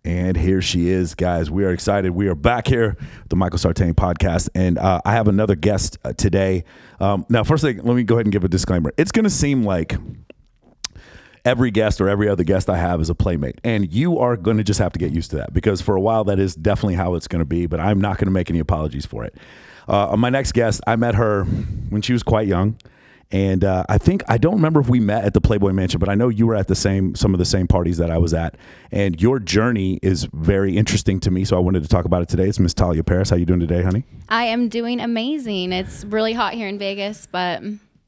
And here she is, guys. We are excited. We are back here with the Michael Sartain podcast. And I have another guest today. Now, first thing, let me go ahead and give a disclaimer. It's going to seem like every guest or every other guest I have is a playmate. And you are going to just have to get used to that, because for a while, that is definitely how it's going to be. But I'm not going to make any apologies for it. My next guest, I met her when she was quite young. And I don't remember if we met at the Playboy Mansion, but I know you were at some of the same parties that I was at. And your journey is very interesting to me, so I wanted to talk about it today. It's Miss Tahlia Paris. How you doing today, honey? I am doing amazing. It's really hot here in Vegas, but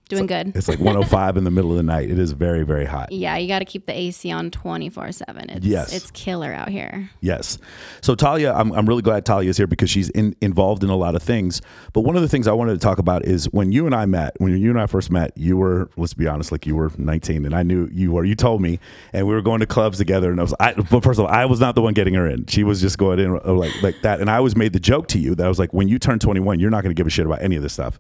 doing good. It's like 105 in the middle of the night. It is very, very hot. Yeah, you got to keep the AC on 24/7. It's killer out here. Yes. So Tahlia, I'm really glad Tahlia is here because she's involved in a lot of things. But one of the things I wanted to talk about is when you and I first met, you were, let's be honest, like you were 19, and I knew you were. You told me, and we were going to clubs together. And but first of all, I was not the one getting her in. She was just going in like that. And I always made the joke to you that I was like, when you turn 21, you're not going to give a shit about any of this stuff.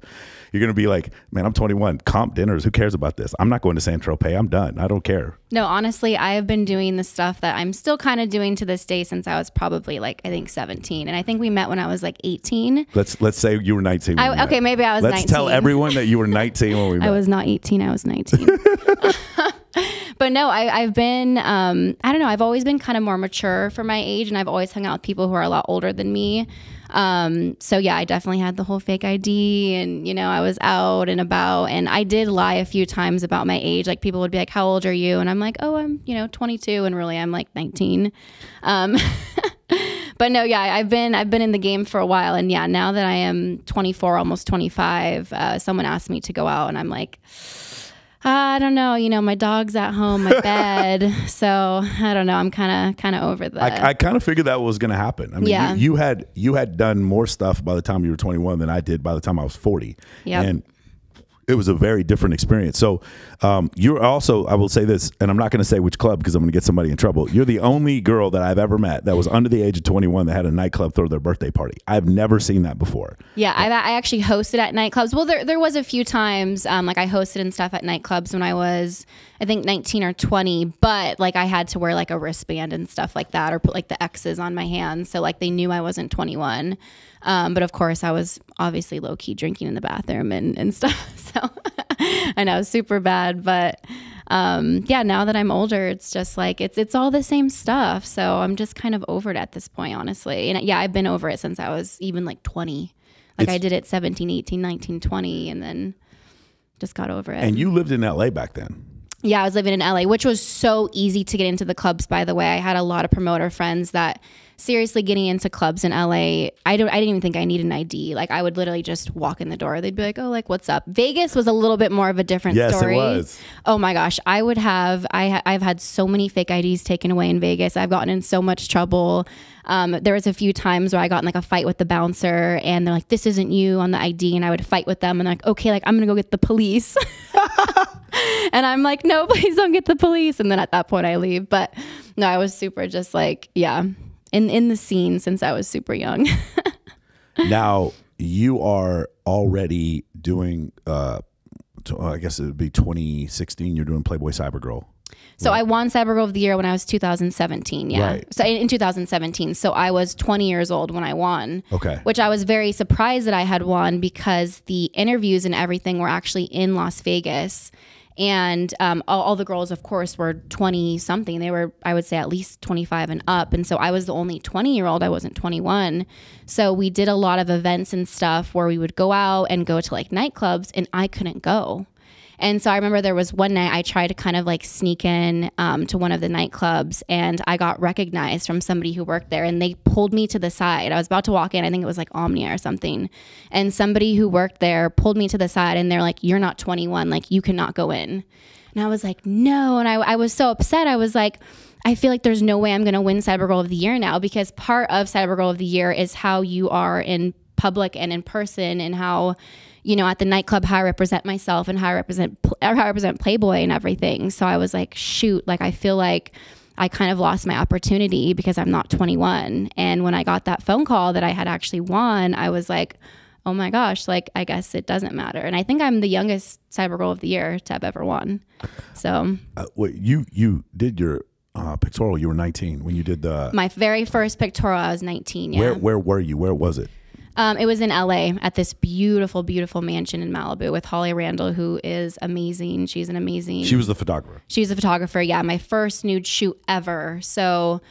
You're going to be like, man, I'm 21. Comp dinners. Who cares about this? I'm not going to San Tropez. I'm done. I don't care. No, honestly, I have been doing the stuff that I'm still kind of doing to this day since I was probably like, I think 17. And I think we met when I was like 18. Let's say you were 19. Okay, maybe I was 19. Let's tell everyone that you were 19 when we met. I was not 18. I was 19. But no, I've been, I don't know. I've always been kind of more mature for my age, and I've always hung out with people who are a lot older than me. So yeah, I definitely had the whole fake ID, and I was out and about, and I did lie a few times about my age. Like people would be like, how old are you? And I'm like, oh, I'm 22, and really I'm like 19. But no, yeah, I've been in the game for a while, and yeah, now that I am 24, almost 25, someone asked me to go out, and I'm like, I don't know, my dog's at home, my bed. So I don't know. I'm kind of over that. I kind of figured that was going to happen. I mean, yeah. you had done more stuff by the time you were 21 than I did by the time I was 40. Yep. And it was a very different experience. So you're also, I will say this, and I'm not going to say which club because I'm going to get somebody in trouble. You're the only girl that I've ever met that was under the age of 21 that had a nightclub throw their birthday party. I've never seen that before. Yeah, I actually hosted at nightclubs. Well, there was a few times, like I hosted and stuff at nightclubs when I was, I think 19 or 20, but like I had to wear like a wristband and stuff like that, or put like the X's on my hands. So like they knew I wasn't 21. But of course I was obviously low key drinking in the bathroom and stuff. So I know, super bad, but, yeah, now that I'm older, it's just like, it's all the same stuff. So I'm just kind of over it at this point, honestly. And yeah, I've been over it since I was even like 20. Like I did it 17, 18, 19, 20, and then just got over it. And you lived in LA back then. Yeah, I was living in LA, which was so easy to get into the clubs, by the way. I had a lot of promoter friends that seriously getting into clubs in LA, I didn't even think I needed an ID. Like I would literally just walk in the door. They'd be like, oh, like, what's up? Vegas was a little bit more of a different story. Yes, it was. Oh my gosh. I've had so many fake IDs taken away in Vegas. I've gotten in so much trouble. There was a few times where I got in like a fight with the bouncer, and they're like, this isn't you on the ID. And I would fight with them, and they're like, okay, like I'm going to go get the police. And I'm like, no, please don't get the police. And then at that point I leave. But no, I was super just like, yeah, in the scene since I was super young. Now you are already doing, I guess it would be 2016. You're doing Playboy Cybergirl. So I won Cybergirl of the Year when I was 2017. Yeah. Right. So in 2017. So I was 20 years old when I won. Okay. Which I was very surprised that I had won because the interviews and everything were actually in Las Vegas. And all the girls, of course, were 20 something. They were, I would say, at least 25 and up. And so I was the only 20-year-old. I wasn't 21. So we did a lot of events and stuff where we would go out and go to like nightclubs, and I couldn't go. And so I remember there was one night I tried to kind of like sneak in to one of the nightclubs, and I got recognized from somebody who worked there, and they pulled me to the side. I was about to walk in. I think it was like Omnia or something. And somebody who worked there pulled me to the side, and they're like, you're not 21. Like, you cannot go in. And I was like, no. And I was so upset. I was like, I feel like there's no way I'm going to win Cybergirl of the Year now, because part of Cybergirl of the Year is how you are in public and in person, and how, you know, at the nightclub, how I represent myself and how I represent Playboy and everything. So I was like, shoot, like I feel like I kind of lost my opportunity because I'm not 21. And when I got that phone call that I had actually won, I was like, oh my gosh, like I guess it doesn't matter. And I think I'm the youngest Cybergirl of the Year to have ever won. So wait, you did your pictorial? You were 19 when you did my very first pictorial. I was 19. Yeah. Where were you? Where was it? It was in LA at this beautiful, beautiful mansion in Malibu with Holly Randall, who is amazing. She was the photographer. She was the photographer. Yeah. My first nude shoot ever. So,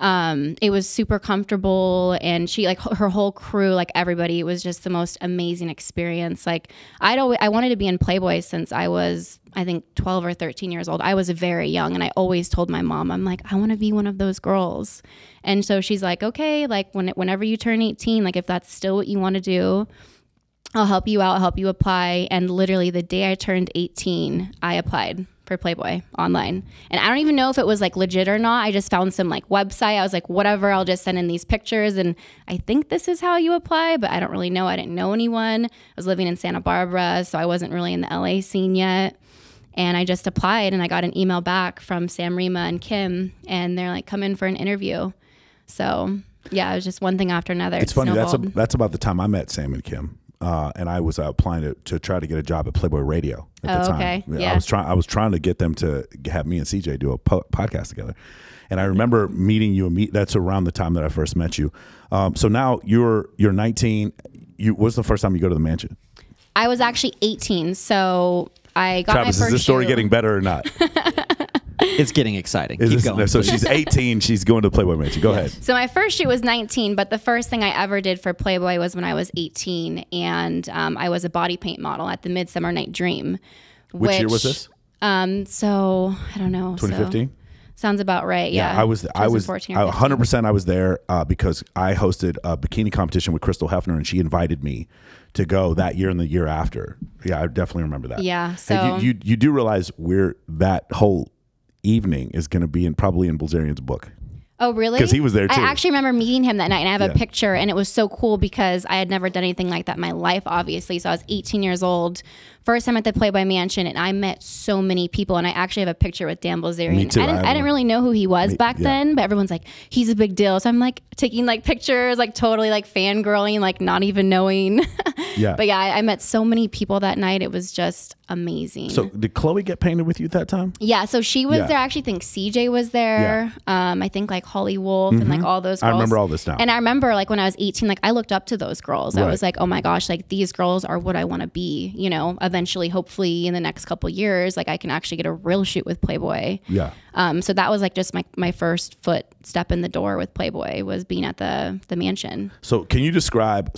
it was super comfortable, and she, like, her whole crew, like everybody, it was just the most amazing experience. Like, I wanted to be in Playboy since I was, I think, 12 or 13 years old. I was very young, and I always told my mom, I'm like, I want to be one of those girls. And so she's like, okay, like whenever you turn 18, like if that's still what you want to do, I'll help you out, help you apply. And literally the day I turned 18, I applied for Playboy online. And I don't even know if it was like legit or not. I just found some like website. I was like, whatever, I'll just send in these pictures. And I think this is how you apply, but I don't really know. I didn't know anyone. I was living in Santa Barbara, so I wasn't really in the LA scene yet. And I just applied, and I got an email back from Sam Rima and Kim, and they're like, come in for an interview. So yeah, it was just one thing after another. It's funny. That's about the time I met Sam and Kim. And I was applying to try to get a job at Playboy Radio at the time. Okay. Yeah. I was trying to get them to have me and CJ do a podcast together. And I remember meeting you. That's around the time that I first met you. So now you're 19. What's the first time you go to the mansion? I was actually 18. So I got Travis, my first is this story shoot. getting better or not? It's getting exciting. Keep going. So she's 18. She's going to the Playboy mansion. Go ahead. So my first shoot was 19, but the first thing I ever did for Playboy was when I was 18, and I was a body paint model at the Midsummer Night Dream. Which year was this? So I don't know. 2015. Sounds about right. Yeah. I was 100%. I was there because I hosted a bikini competition with Crystal Hefner, and she invited me to go that year and the year after. Yeah, I definitely remember that. Yeah. So and you do realize that whole evening is going to be probably in Bilzerian's book. Oh, really? Because he was there too. I actually remember meeting him that night, and I have a picture, and it was so cool because I had never done anything like that in my life, obviously. So I was 18 years old, first time at the Playboy Mansion, and I met so many people, and I actually have a picture with Dan Bilzerian. Me too. I didn't really know who he was back then, but everyone's like, he's a big deal. So I'm like taking like pictures, like totally like fangirling, like not even knowing. Yeah. But yeah, I met so many people that night. It was just amazing. So did Khloe get painted with you at that time? Yeah, so she was there. I actually think CJ was there. Yeah. I think like Holly Wolf and like all those girls. I remember all this now. And I remember like when I was 18, like I looked up to those girls. I was like, oh my gosh, like these girls are what I want to be, you know, eventually, hopefully in the next couple years, like I can actually get a real shoot with Playboy. Yeah. So that was like just my first step in the door with Playboy was being at the mansion. So can you describe,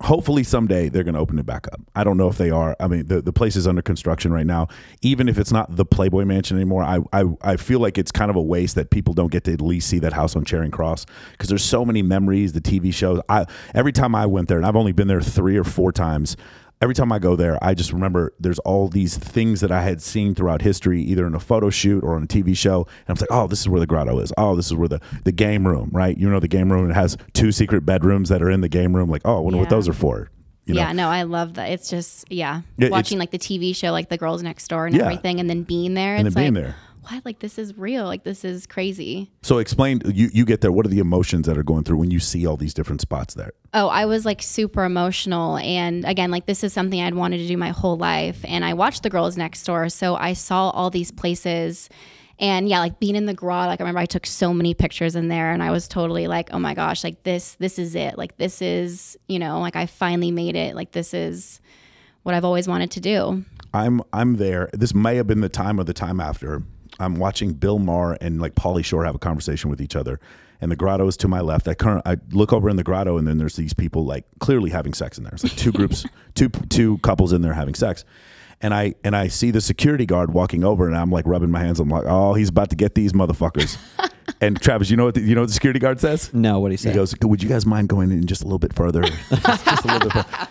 hopefully someday they're going to open it back up. I don't know if they are. I mean, the place is under construction right now. Even if it's not the Playboy Mansion anymore, I feel like it's kind of a waste that people don't get to at least see that house on Charing Cross because there's so many memories, the TV shows. Every time I went there, and I've only been there 3 or 4 times, every time I go there, I just remember there's all these things that I had seen throughout history, either in a photo shoot or on a TV show. And I was like, oh, this is where the grotto is. Oh, this is where the game room, right? You know, the game room, it has 2 secret bedrooms that are in the game room. Like, oh, I wonder what those are for. You know? Yeah, no, I love that. It's just, watching like the TV show, like The Girls Next Door and everything, and then being there. And it's then being like, there. What? Like, this is real. Like, this is crazy. So explain, you get there. What are the emotions that are going through when you see all these different spots there? Oh, I was like super emotional. And again, like this is something I'd wanted to do my whole life. And I watched The Girls Next Door. So I saw all these places. And yeah, like being in the grotto, like I remember I took so many pictures in there and I was totally like, oh my gosh, like this is it. Like this is, you know, like I finally made it. Like this is what I've always wanted to do. I'm there. This may have been the time or the time after. I'm watching Bill Maher and like Pauly Shore have a conversation with each other. And the grotto is to my left. I look over in the grotto and then there's these people like clearly having sex in there. It's like 2 groups, two couples in there having sex. And I see the security guard walking over and I'm like rubbing my hands. I'm like, oh, he's about to get these motherfuckers. And Travis, you know what the security guard says? No, what he said? He goes, would you guys mind going in just a little bit further? just a little bit further.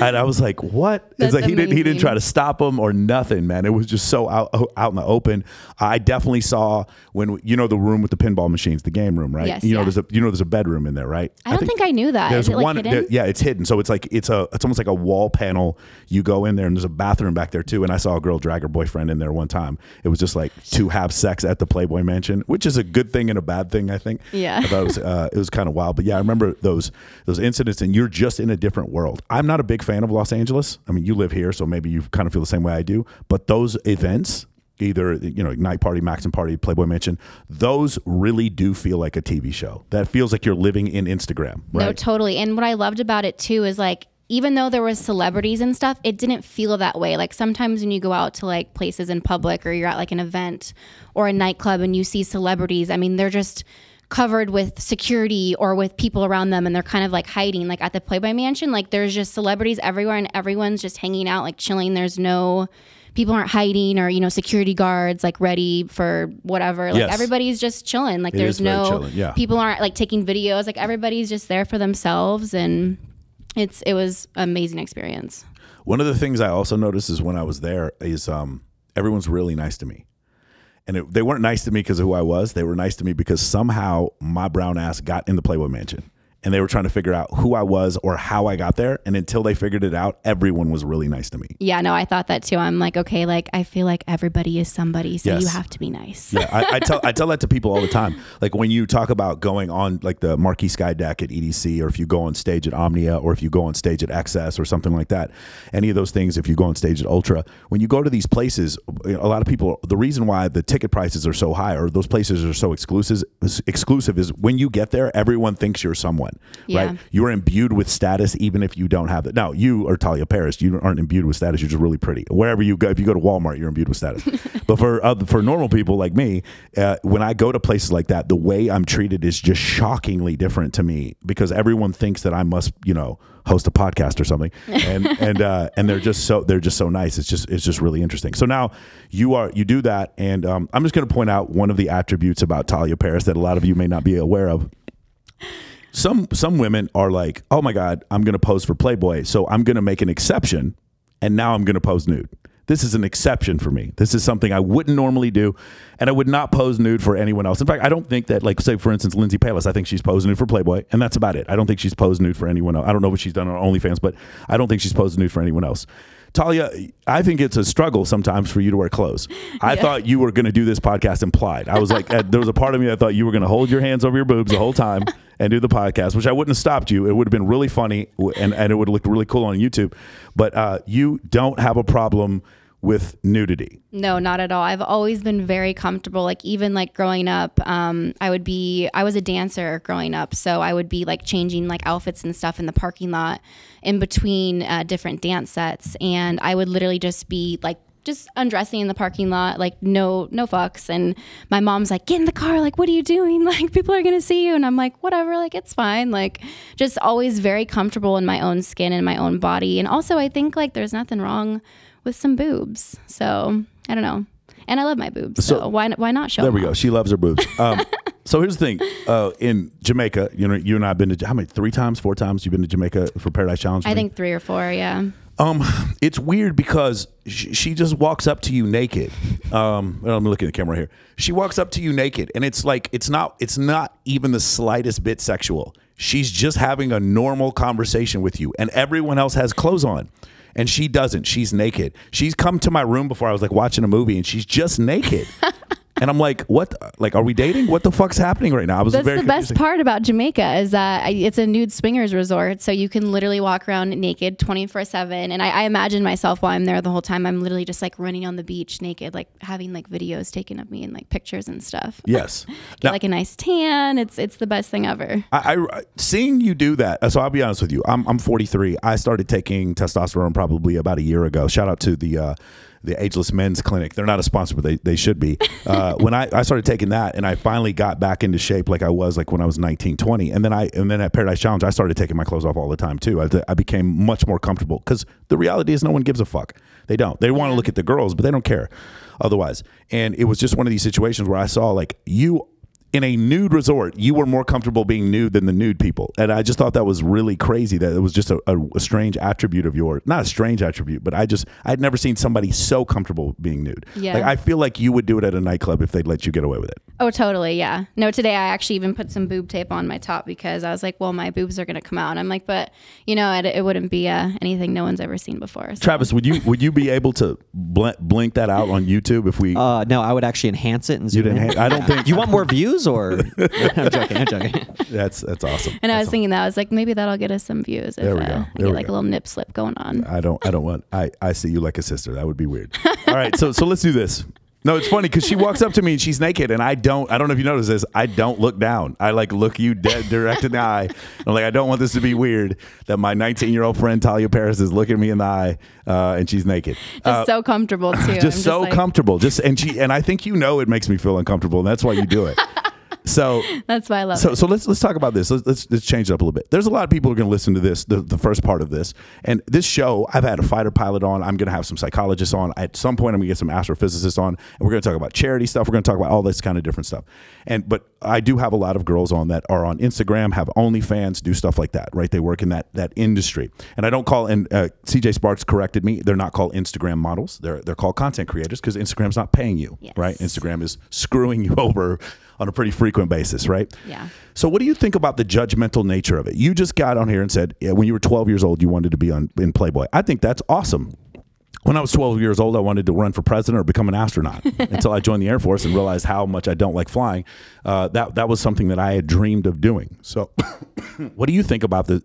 And I was like, what? That's it's like amazing. he didn't try to stop him or nothing, man. It was just so out in the open. I definitely saw when the room with the pinball machines, the game room, right? Yes, there's a bedroom in there, right? I don't think I knew that. Is it like hidden? It's hidden. So it's like it's almost like a wall panel. You go in there and there's a bathroom back there too. And I saw a girl drag her boyfriend in there one time. It was just like to have sex at the Playboy Mansion, which is a good thing and a bad thing, I think. Yeah. I thought it was kind of wild. But yeah, I remember those incidents and you're just in a different world. I'm not a big fan of Los Angeles. I mean, you live here, so maybe you kind of feel the same way I do. But those events, either, you know, Night Party, Maxim Party, Playboy Mansion, those really do feel like a TV show. That feels like you're living in Instagram, right? No, totally. And what I loved about it too is like, even though there was celebrities and stuff, it didn't feel that way. Like sometimes when you go out to like places in public or you're at like an event or a nightclub and you see celebrities, I mean, they're just covered with security or with people around them and they're kind of like hiding. Like at the Playboy Mansion, like there's just celebrities everywhere and everyone's just hanging out, like chilling. There's no, people aren't hiding or, you know, security guards like ready for whatever. Like everybody's just chilling. Like there's no, people aren't like taking videos. Like everybody's just there for themselves, and it was an amazing experience. One of the things I also noticed is when I was there is everyone's really nice to me. And they weren't nice to me because of who I was. They were nice to me because somehow my brown ass got in the Playboy Mansion. And they were trying to figure out who I was or how I got there. And until they figured it out, everyone was really nice to me. Yeah, no, I thought that too. I'm like, okay, like I feel like everybody is somebody, so you have to be nice. Yeah, I tell that to people all the time. Like when you talk about going on like the Marquee Sky Deck at EDC, or if you go on stage at Omnia, or if you go on stage at XS or something like that, any of those things, if you go on stage at Ultra, when you go to these places, a lot of people, the reason why the ticket prices are so high or those places are so exclusive is when you get there, everyone thinks you're someone. Yeah. Right? You're imbued with status even if you don't have it. Now, you are Tahlia Paris. You aren't imbued with status. You're just really pretty. Wherever you go, if you go to Walmart, you're imbued with status. But for normal people like me, when I go to places like that, the way I'm treated is just shockingly different to me because everyone thinks that I must, you know, host a podcast or something, and they're just so nice. It's just really interesting. So now you do that, and I'm just going to point out one of the attributes about Tahlia Paris that a lot of you may not be aware of. Some women are like, oh my God, I'm going to pose for Playboy, so I'm going to make an exception, and now I'm going to pose nude. This is an exception for me. This is something I wouldn't normally do, and I would not pose nude for anyone else. In fact, I don't think that, like, say, for instance, Lindsay Palis, I think she's posed nude for Playboy, and that's about it. I don't think she's posed nude for anyone else. I don't know what she's done on OnlyFans, but I don't think she's posed nude for anyone else. Tahlia, I think it's a struggle sometimes for you to wear clothes. I thought you were going to do this podcast implied. I was like, there was a part of me that thought you were going to hold your hands over your boobs the whole time and do the podcast, which I wouldn't have stopped you. It would have been really funny, and it would have looked really cool on YouTube. But you don't have a problem with nudity. No, not at all. I've always been very comfortable. Like even like growing up, I was a dancer growing up. So I would be like changing like outfits and stuff in the parking lot in between different dance sets. And I would literally just be like, just undressing in the parking lot, like no fucks. And my mom's like, get in the car. Like, what are you doing? Like people are going to see you. And I'm like, whatever, like it's fine. Like just always very comfortable in my own skin and my own body. And also I think like there's nothing wrong with some boobs. So I don't know. And I love my boobs. So why not show them? There we go. She loves her boobs. So here's the thing. In Jamaica, you know, you and I have been to, how many, 3 times, 4 times you've been to Jamaica for Paradise Challenge? I think 3 or 4. Yeah. It's weird because she just walks up to you naked. I'm looking at the camera here. She walks up to you naked, and it's like it's not even the slightest bit sexual. She's just having a normal conversation with you, and everyone else has clothes on, and she doesn't. She's naked. She's come to my room before. I was like watching a movie, and she's just naked. And I'm like, what? Like, are we dating? What the fuck's happening right now? That's the best part about Jamaica is that it's a nude swingers resort. So you can literally walk around naked 24/7. And I imagine myself while I'm there the whole time, I'm literally just like running on the beach naked, like having like videos taken of me and like pictures and stuff. Yes. Get like a nice tan. It's the best thing ever. I seeing you do that. So I'll be honest with you. I'm 43. I started taking testosterone probably about a year ago. Shout out to the Ageless Men's Clinic. They're not a sponsor, but they should be. When I started taking that, and I finally got back into shape like I was like when I was 19, 20. And then at Paradise Challenge, I started taking my clothes off all the time too. I became much more comfortable because the reality is no one gives a fuck. They don't. They want to look at the girls, but they don't care otherwise. And it was just one of these situations where I saw like you in a nude resort, you were more comfortable being nude than the nude people. And I just thought that was really crazy that it was just a strange attribute of yours. Not a strange attribute, but I'd never seen somebody so comfortable being nude. Yeah. Like I feel like you would do it at a nightclub if they'd let you get away with it. Oh, totally. Yeah. No, today I actually even put some boob tape on my top because I was like, well, my boobs are going to come out. And I'm like, but you know, it wouldn't be anything no one's ever seen before. So. Travis, would you be able to blink that out on YouTube if we? No, I would actually enhance it and zoom in. I don't think you want more views or. I'm joking. That's awesome. And I was thinking that I was like, maybe that'll get us some views. There we go. I get like a little nip slip going on. I don't want. I see you like a sister. That would be weird. All right, so let's do this. No, it's funny because she walks up to me and she's naked, and I don't know if you notice this. I don't look down. I like look you dead direct in the eye. I'm like, I don't want this to be weird that my 19-year-old friend Tahlia Paris is looking me in the eye and she's naked. Just so comfortable too. Just so comfortable. And I think it makes me feel uncomfortable, and that's why you do it. So that's why I love it. So let's talk about this. Let's change it up a little bit. There's a lot of people who are going to listen to this, the first part of this. And this show, I've had a fighter pilot on. I'm going to have some psychologists on. At some point, I'm going to get some astrophysicists on. And we're going to talk about charity stuff. We're going to talk about all this kind of different stuff. But I do have a lot of girls on that are on Instagram, have OnlyFans, do stuff like that, right? They work in that industry. And I don't call, and CJ Sparks corrected me, they're not called Instagram models. They're called content creators because Instagram's not paying you, right? Instagram is screwing you over on a pretty frequent basis, right? Yeah. So what do you think about the judgmental nature of it? You just got on here and said, when you were 12 years old, you wanted to be in Playboy. I think that's awesome. When I was 12 years old, I wanted to run for president or become an astronaut until I joined the Air Force and realized how much I don't like flying. That was something that I had dreamed of doing. So what do you think about the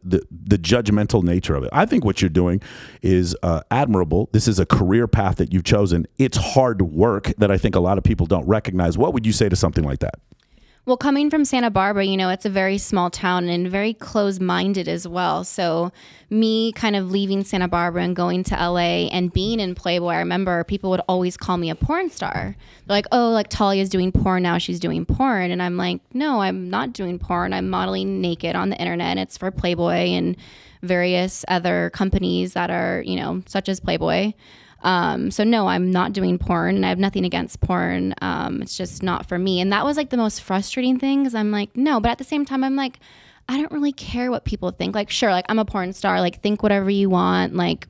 judgmental nature of it? I think what you're doing is admirable. This is a career path that you've chosen. It's hard work that I think a lot of people don't recognize. What would you say to something like that? Well, coming from Santa Barbara, it's a very small town and very closed-minded as well. So me kind of leaving Santa Barbara and going to LA and being in Playboy, I remember people would always call me a porn star. They're like, oh, like Tahlia's doing porn now, she's doing porn. And I'm like, no, I'm not doing porn. I'm modeling naked on the internet. And it's for Playboy and various other companies that are, such as Playboy. So no, I'm not doing porn, and I have nothing against porn. It's just not for me. And that was like the most frustrating thing, because I'm like, no, but at the same time, I'm like, I don't really care what people think. Like, sure, like I'm a porn star, like think whatever you want, like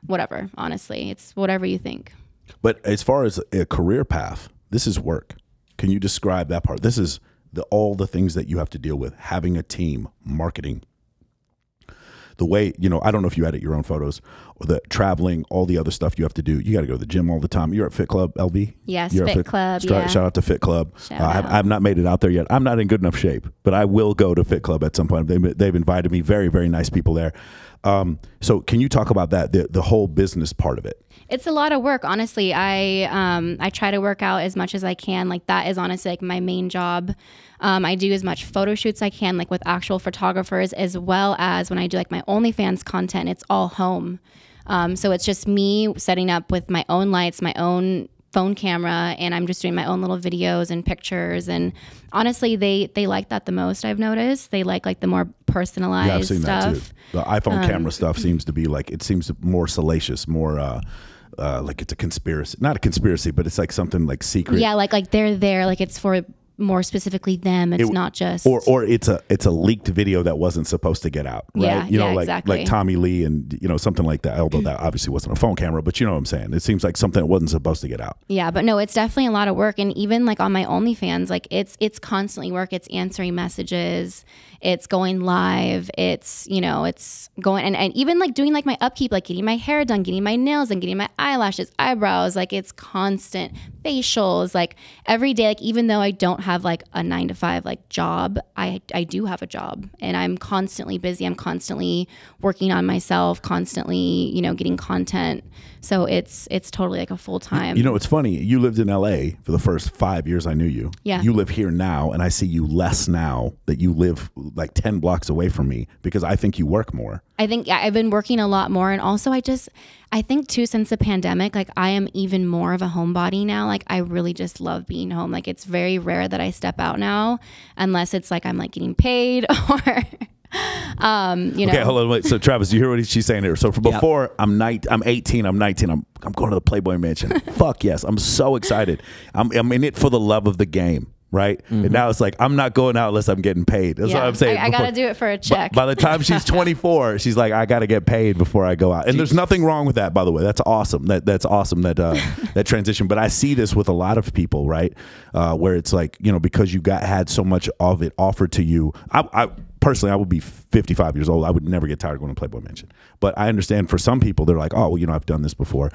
whatever, honestly, it's whatever you think. But as far as a career path, this is work. Can you describe that part? This is all the things that you have to deal with, having a team, marketing, the way, I don't know if you edit your own photos, or the traveling, all the other stuff you have to do. You got to go to the gym all the time. You're at FitclubLV? Yes, You're Fit Club. Shout out to Fit Club. I've not made it out there yet. I'm not in good enough shape, but I will go to Fit Club at some point. They've invited me. Very, very nice people there. So can you talk about that, the whole business part of it? It's a lot of work, honestly. I try to work out as much as I can. Like that is honestly like my main job. I do as much photo shoots I can, like with actual photographers, as well as when I do like my OnlyFans content, it's all home. So it's just me setting up with my own lights, my own phone camera, and I'm just doing my own little videos and pictures. And honestly, they like that the most, I've noticed. They like the more personalized I've seen stuff. That too. The iPhone camera stuff seems to be like, it seems more salacious, more like it's a conspiracy. Not a conspiracy, but it's like something like secret. Yeah, like they're there, like it's for more specifically them. It's not just or it's a leaked video that wasn't supposed to get out, right? Yeah, like exactly. Like Tommy Lee and something like that. Although that obviously wasn't a phone camera, but you know what I'm saying. It seems like something that wasn't supposed to get out. Yeah, but no, it's definitely a lot of work. And even like on my OnlyFans, like it's constantly work. It's answering messages. It's going live. It's it's going and even like doing like my upkeep, like getting my hair done, getting my nails and getting my eyelashes, eyebrows. Like it's constant facials. Like every day. Like even though I don't have like a 9-to-5 like job, I do have a job, and I'm constantly busy. I'm constantly working on myself, constantly getting content. So it's totally like a full time. It's funny. You lived in LA for the first 5 years I knew you. Yeah. You live here now, and I see you less now that you live like 10 blocks away from me, because I think you work more. I think I've been working a lot more, and also I think too, since the pandemic, like I am even more of a homebody now. Like I really just love being home. Like it's very rare that I step out now, unless it's like I'm like getting paid or Okay, hold on, wait. So Travis, you hear what she's saying here? So before I'm 18, I'm 19, I'm going to the Playboy Mansion. Fuck yes, I'm so excited. I'm in it for the love of the game. Right. Mm-hmm. And now it's like, I'm not going out unless I'm getting paid. That's what I'm saying. I got to do it for a check. By the time she's 24, she's like, I got to get paid before I go out. And there's nothing wrong with that, by the way. That's awesome. That's awesome that transition. But I see this with a lot of people, right? Where it's like, because you had so much of it offered to you. I personally, I would be 55 years old. I would never get tired of going to Playboy Mansion. But I understand for some people, they're like, oh, well, I've done this before.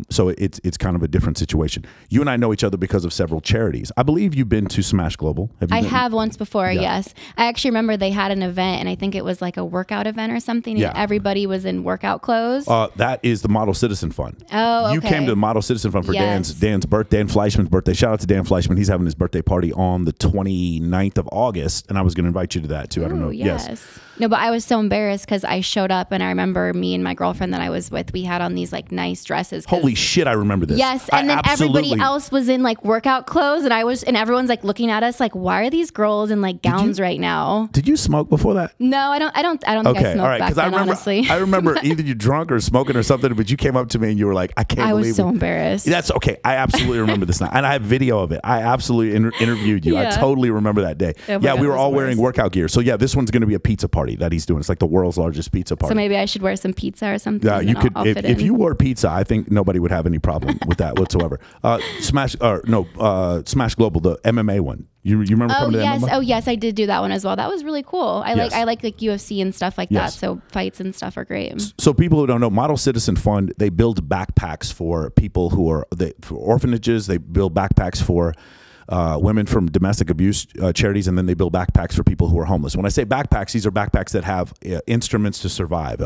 So it's kind of a different situation. You and I know each other because of several charities. I believe you've been to Smash Global. I have once before, yes. I actually remember they had an event, and I think it was like a workout event or something, and everybody was in workout clothes. That is the Model Citizen Fund. Oh, okay. You came to the Model Citizen Fund for Dan's birthday, Dan Fleischman's birthday. Shout out to Dan Fleischman. He's having his birthday party on the 29th of August, and I was going to invite you to that too. Ooh, I don't know. Yes. No, but I was so embarrassed because I showed up, and I remember me and my girlfriend that I was with, we had on these like nice dresses. Holy shit, I remember this. Yes, and then everybody else was in like workout clothes, and everyone's like looking at us like, why are these girls in like gowns right now? Did you smoke before that? No, I don't think I smoked back then, honestly. I remember either you drunk or smoking or something, but you came up to me and you were like, I can't believe it. I was so embarrassed. That's okay. I absolutely remember this now. And I have video of it. I absolutely interviewed you. I totally remember that day. Yeah, we were all wearing workout gear. So yeah, this one's going to be a pizza party that he's doing. It's like the world's largest pizza party. So maybe I should wear some pizza or something. Yeah, you could. If you wore pizza, I think nobody would have any problem with that whatsoever. Smash Global, the MMA one. You remember coming to the MMA? Oh yes, I did do that one as well. That was really cool. I like UFC and stuff like that. So fights and stuff are great. So people who don't know, Model Citizen Fund, they build backpacks for people who are for orphanages. They build backpacks for women from domestic abuse charities, and then they build backpacks for people who are homeless. When I say backpacks, these are backpacks that have instruments to survive,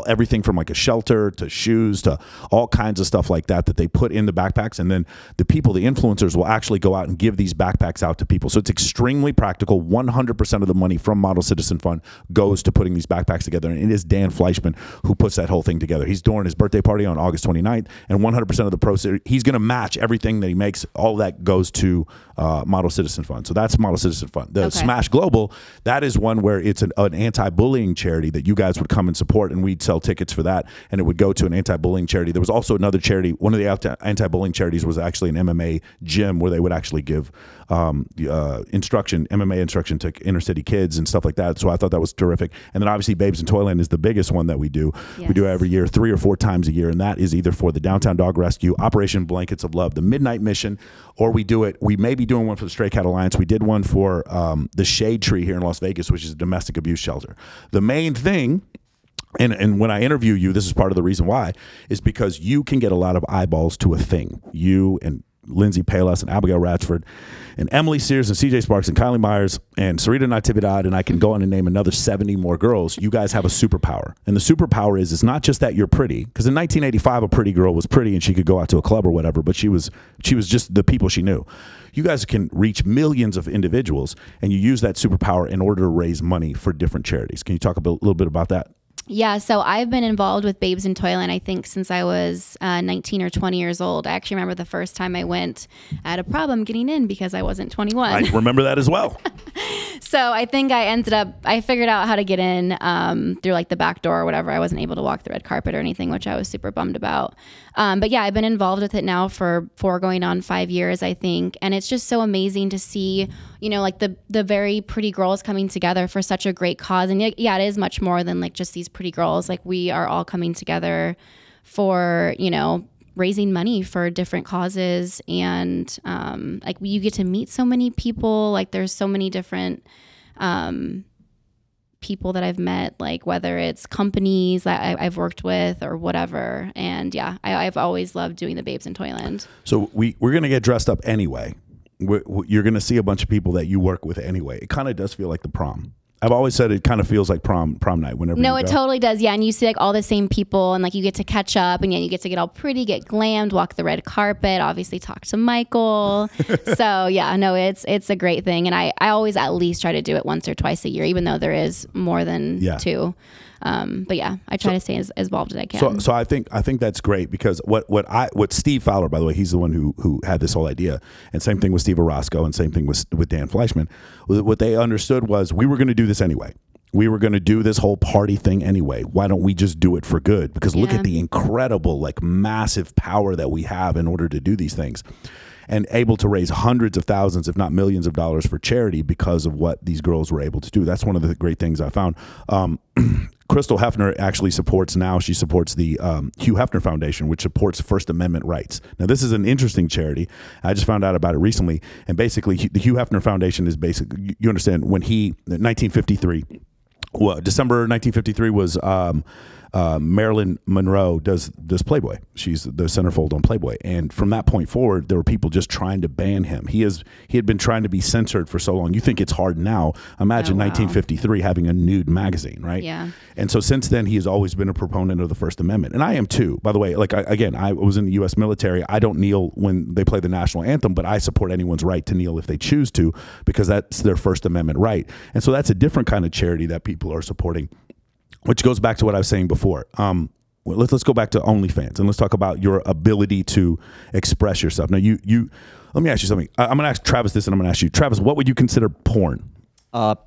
everything from like a shelter to shoes to all kinds of stuff like that they put in the backpacks, and then the influencers will actually go out and give these backpacks out to people. So it's extremely practical. 100% of the money from Model Citizen Fund goes to putting these backpacks together, and it is Dan Fleischman who puts that whole thing together. He's doing his birthday party on August 29th, and 100% of the proceeds, he's going to match everything that he makes. All that goes to Model Citizen Fund. So that's Model Citizen Fund. The Smash Global, that is one where it's an anti-bullying charity that you guys would come and support, and we'd sell tickets for that, and it would go to an anti-bullying charity. There was also another charity. One of the anti-bullying charities was actually an MMA gym where they would actually give MMA instruction to inner city kids and stuff like that. So I thought that was terrific. And then obviously Babes in Toyland is the biggest one that we do. Yes. We do it every year, 3 or 4 times a year, and that is either for the Downtown Dog Rescue, Operation Blankets of Love, the Midnight Mission, or we may be doing one for the Stray Cat Alliance. We did one for the Shade Tree here in Las Vegas, which is a domestic abuse shelter. The main thing, and when I interview you, this is part of the reason why, is because you can get a lot of eyeballs to a thing. You and Lindsay Palas and Abigail Ratchford and Emily Sears and CJ Sparks and Kylie Myers and Sarita Natividad, and I can go on and name another 70 more girls. You guys have a superpower. And the superpower is it's not just that you're pretty, because in 1985 a pretty girl was pretty and she could go out to a club or whatever, but she was just the people she knew. You guys can reach millions of individuals, and you use that superpower in order to raise money for different charities. Can you talk a little bit about that? Yeah, so I've been involved with Babes in Toyland, I think, since I was 19 or 20 years old. I actually remember the first time I went, I had a problem getting in because I wasn't 21. I remember that as well. So I think I figured out how to get in through like the back door or whatever. I wasn't able to walk the red carpet or anything, which I was super bummed about. But yeah, I've been involved with it now for 4 going on 5 years, I think. And it's just so amazing to see, like the very pretty girls coming together for such a great cause. And yeah, it is much more than like just these pretty girls. Like we are all coming together for, raising money for different causes. And like you get to meet so many people. Like there's so many different people that I've met, like whether it's companies that I've worked with or whatever. And yeah, I've always loved doing the Babes in Toyland. So we're going to get dressed up anyway. You're going to see a bunch of people that you work with anyway. It kind of does feel like the prom. I've always said it kind of feels like prom night whenever No, it totally does. Yeah. And you see like all the same people, and like you get to catch up, and you get to get all pretty, get glammed, walk the red carpet, obviously talk to Michael. So yeah, no, it's a great thing. And I always at least try to do it once or twice a year, even though there is more than 2. But yeah, I try to stay as involved as I can. So I think that's great, because what Steve Fowler, by the way, he's the one who had this whole idea, and same thing with Steve Orozco, and same thing with Dan Fleischman. What they understood was we were going to do this anyway. We were going to do this whole party thing anyway. Why don't we just do it for good? Because look at the incredible, like massive power that we have in order to do these things, and able to raise hundreds of thousands, if not millions of dollars for charity because of what these girls were able to do. That's one of the great things I found. Crystal Hefner actually supports the Hugh Hefner Foundation, which supports First Amendment rights. Now, this is an interesting charity. I just found out about it recently. And basically, the Hugh Hefner Foundation is basically, you understand, when in 1953, Well, December 1953 was Marilyn Monroe does Playboy. She's the centerfold on Playboy, and from that point forward, there were people just trying to ban him. He had been trying to be censored for so long. You think it's hard now? Imagine 1953 having a nude magazine, right? Yeah. And so since then, he has always been a proponent of the First Amendment, and I am too. By the way, like I was in the U.S. military. I don't kneel when they play the national anthem, but I support anyone's right to kneel if they choose to, because that's their First Amendment right. And so that's a different kind of charity that people are supporting. Which goes back to what I was saying before. Let's go back to OnlyFans and let's talk about your ability to express yourself. Now, you let me ask you something. I'm going to ask Travis this, and I'm going to ask you, Travis, what would you consider porn?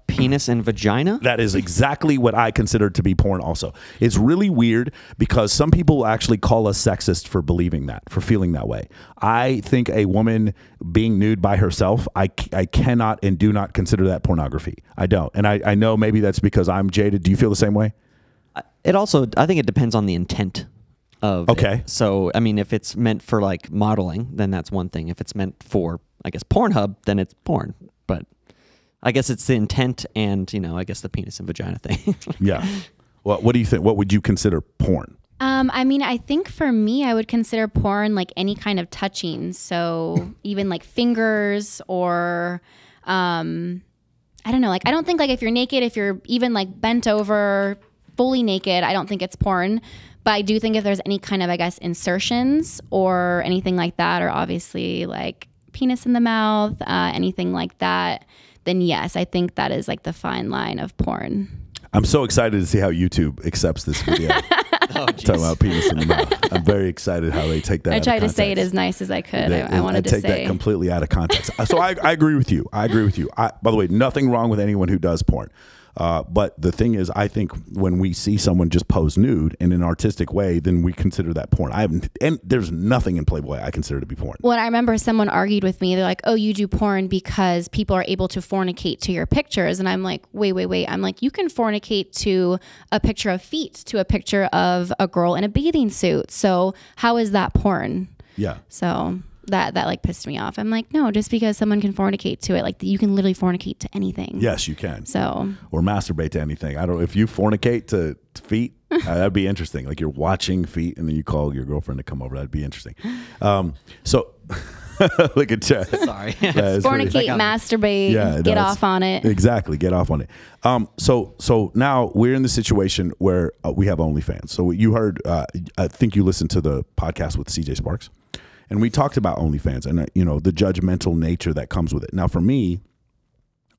Penis and vagina. That is exactly what I consider to be porn. Also, it's really weird because some people actually call us sexist for believing that, for feeling that way. I think a woman being nude by herself, I cannot and do not consider that pornography. I don't, and I know maybe that's because I'm jaded. Do you feel the same way? It also, I think it depends on the intent of Okay. it. So, I mean, if it's meant for like modeling, then that's one thing. If it's meant for, I guess, Pornhub, then it's porn. But I guess it's the intent and, I guess the penis and vagina thing. Yeah. Well, what do you think? What would you consider porn? I mean, I think for me, I would consider porn like any kind of touching. So even like fingers or, I don't know. Like, I don't think like if you're naked, if you're even like bent over, fully naked, I don't think it's porn. But I do think if there's any kind of, I guess, insertions or anything like that, or obviously like penis in the mouth, anything like that, then yes, I think that is like the fine line of porn. I'm so excited to see how YouTube accepts this video. Talking about penis in the mouth. I'm very excited how they take that. I tried to say it as nice as I could. I wanted to take say that completely out of context. So I agree with you. I agree with you. By the way, nothing wrong with anyone who does porn. But the thing is, I think when we see someone just pose nude in an artistic way, then we consider that porn. And there's nothing in Playboy I consider to be porn. Well, I remember someone argued with me. They're like, oh, you do porn because people are able to fornicate to your pictures. And I'm like, wait. I'm like, you can fornicate to a picture of feet, to a picture of a girl in a bathing suit. So how is that porn? Yeah. So that like pissed me off. I'm like, no, just because someone can fornicate to it, like you can literally fornicate to anything. Yes, you can. So or masturbate to anything. I don't. If you fornicate to feet, that'd be interesting. Like you're watching feet, and then you call your girlfriend to come over. That'd be interesting. So look at Chad. Sorry. Fornicate, masturbate, get off on it. Exactly, get off on it. So now we're in the situation where we have OnlyFans. So you heard. I think you listened to the podcast with CJ Sparks. And we talked about OnlyFans and, the judgmental nature that comes with it. Now, for me,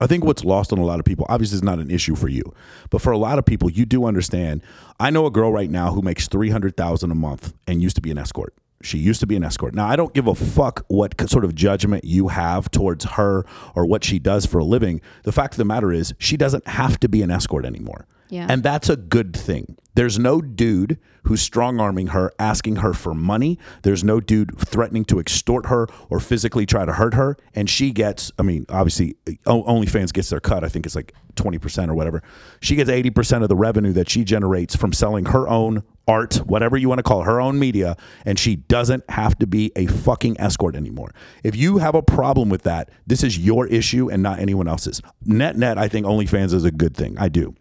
I think what's lost on a lot of people, obviously it's not an issue for you, but for a lot of people, you do understand. I know a girl right now who makes $300,000 a month and used to be an escort. She used to be an escort. Now, I don't give a fuck what sort of judgment you have towards her or what she does for a living. The fact of the matter is she doesn't have to be an escort anymore. Yeah. And that's a good thing. There's no dude who's strong-arming her, asking her for money. There's no dude threatening to extort her or physically try to hurt her. And she gets, obviously, OnlyFans gets their cut. I think it's like 20% or whatever. She gets 80% of the revenue that she generates from selling her own art, whatever you want to call it, her own media, and she doesn't have to be a fucking escort anymore. If you have a problem with that, this is your issue and not anyone else's. Net, I think OnlyFans is a good thing. I do.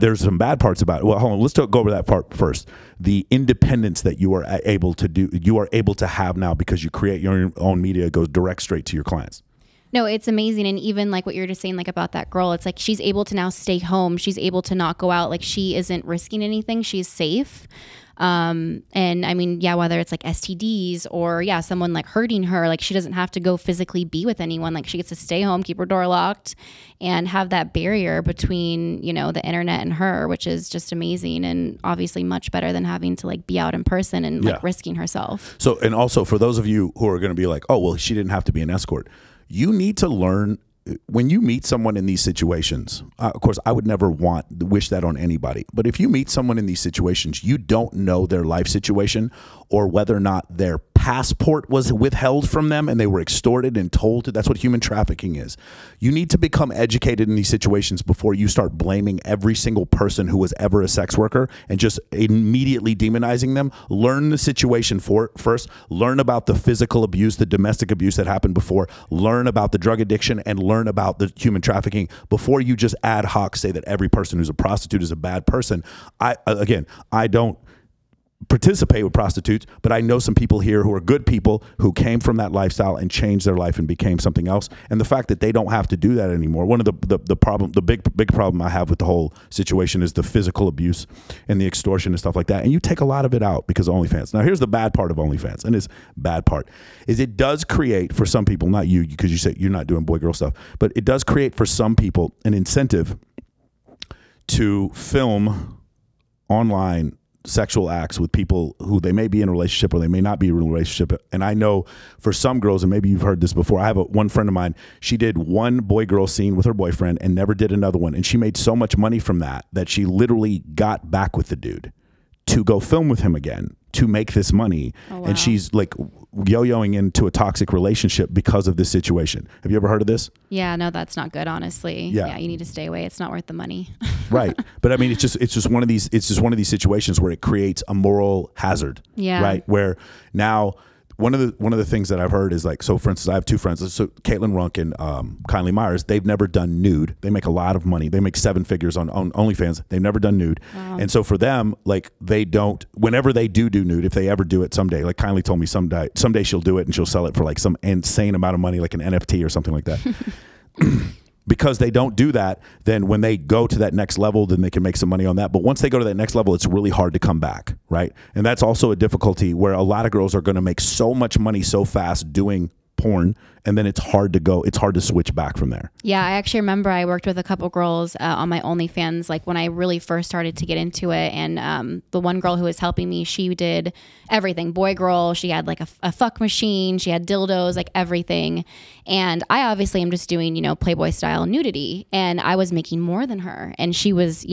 There's some bad parts about it. Well, hold on. Let's go over that part first. The independence that you are able to do, you are able to have now because you create your own media, goes direct straight to your clients. No, it's amazing. And even like what you're just saying, like about that girl, it's like she's able to now stay home. She's able to not go out. Like she isn't risking anything. She's safe. And I mean, yeah, whether it's like STDs or someone like hurting her, like she doesn't have to go physically be with anyone. Like she gets to stay home, keep her door locked and have that barrier between, the internet and her, which is just amazing. And obviously much better than having to like be out in person and like risking herself. So, and also for those of you who are going to be like, oh, well, she didn't have to be an escort. You need to learn when you meet someone in these situations, of course, I would never wish that on anybody. But if you meet someone in these situations, you don't know their life situation or whether or not their passport was withheld from them and they were extorted and told to. That's what human trafficking is. You need to become educated in these situations before you start blaming every single person who was ever a sex worker and just immediately demonizing them. Learn the situation first. Learn about the physical abuse, the domestic abuse that happened before. Learn about the drug addiction and learn about the human trafficking before you just ad hoc say that every person who's a prostitute is a bad person. I don't participate with prostitutes, but I know some people here who are good people who came from that lifestyle and changed their life and became something else. And the fact that they don't have to do that anymore. One of the big problem I have with the whole situation is the physical abuse and the extortion and stuff like that. And you take a lot of it out because of OnlyFans. Now, here's the bad part of OnlyFans, and this bad part is it does create for some people, not you, because you say you're not doing boy-girl stuff, but it does create for some people an incentive to film online sexual acts with people who they may be in a relationship or they may not be in a relationship. And I know for some girls, and maybe you've heard this before, I have one friend of mine, she did one boy-girl scene with her boyfriend and never did another one. And she made so much money from that she literally got back with the dude to go film with him again to make this money. Oh, wow. And she's like yo-yoing into a toxic relationship because of this situation. Have you ever heard of this? Yeah, no, that's not good, honestly. Yeah, you need to stay away. It's not worth the money. Right. But I mean, it's just one of these situations where it creates a moral hazard. Yeah. Right. Where now one of the things that I've heard is like, so for instance, I have two friends, so Katelyn, Runck and Katelyn Myers, they've never done nude. They make a lot of money. They make 7 figures on OnlyFans. They've never done nude. Wow. And so for them, like they don't, whenever they do nude, if they ever do it someday, like Katelyn told me someday she'll do it and she'll sell it for like some insane amount of money, like an NFT or something like that. Because they don't do that, then when they go to that next level, then they can make some money on that. But once they go to that next level, it's really hard to come back, right? And that's also a difficulty where a lot of girls are going to make so much money so fast doing porn, and then it's hard to switch back from there. Yeah, I actually remember I worked with a couple girls on my OnlyFans, like when I really first started to get into it. And the one girl who was helping me, she did everything, boy, girl. She had like a fuck machine. She had dildos, like everything. And I obviously am just doing, Playboy style nudity. And I was making more than her. And she was,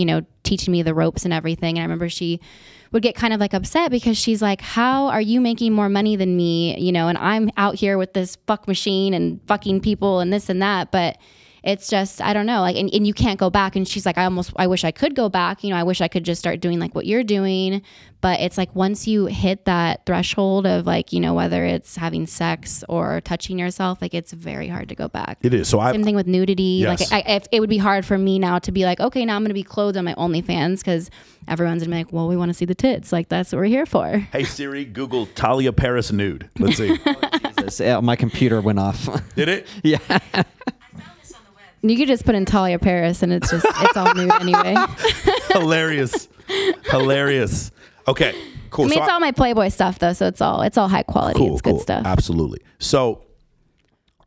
teaching me the ropes and everything. And I remember she would get kind of like upset because she's like, how are you making more money than me? And I'm out here with this fuck machine and fucking people and this and that. But it's just, I don't know, like, and you can't go back. And she's like, I wish I could go back. I wish I could just start doing like what you're doing. But it's like, once you hit that threshold of like, whether it's having sex or touching yourself, like it's very hard to go back. It is. So same thing with nudity. Yes. Like it would be hard for me now to be like, okay, now I'm going to be clothed on my OnlyFans because everyone's going to be like, well, we want to see the tits. Like that's what we're here for. Hey Siri, Google Tahlia Paris nude. Let's see. Jesus. Yeah, my computer went off. Did it? Yeah. You could just put in Tahlia Paris and it's all nude anyway. Hilarious. Okay, cool. I mean, it's all my Playboy stuff though, so it's all high quality. It's good stuff. Absolutely. So,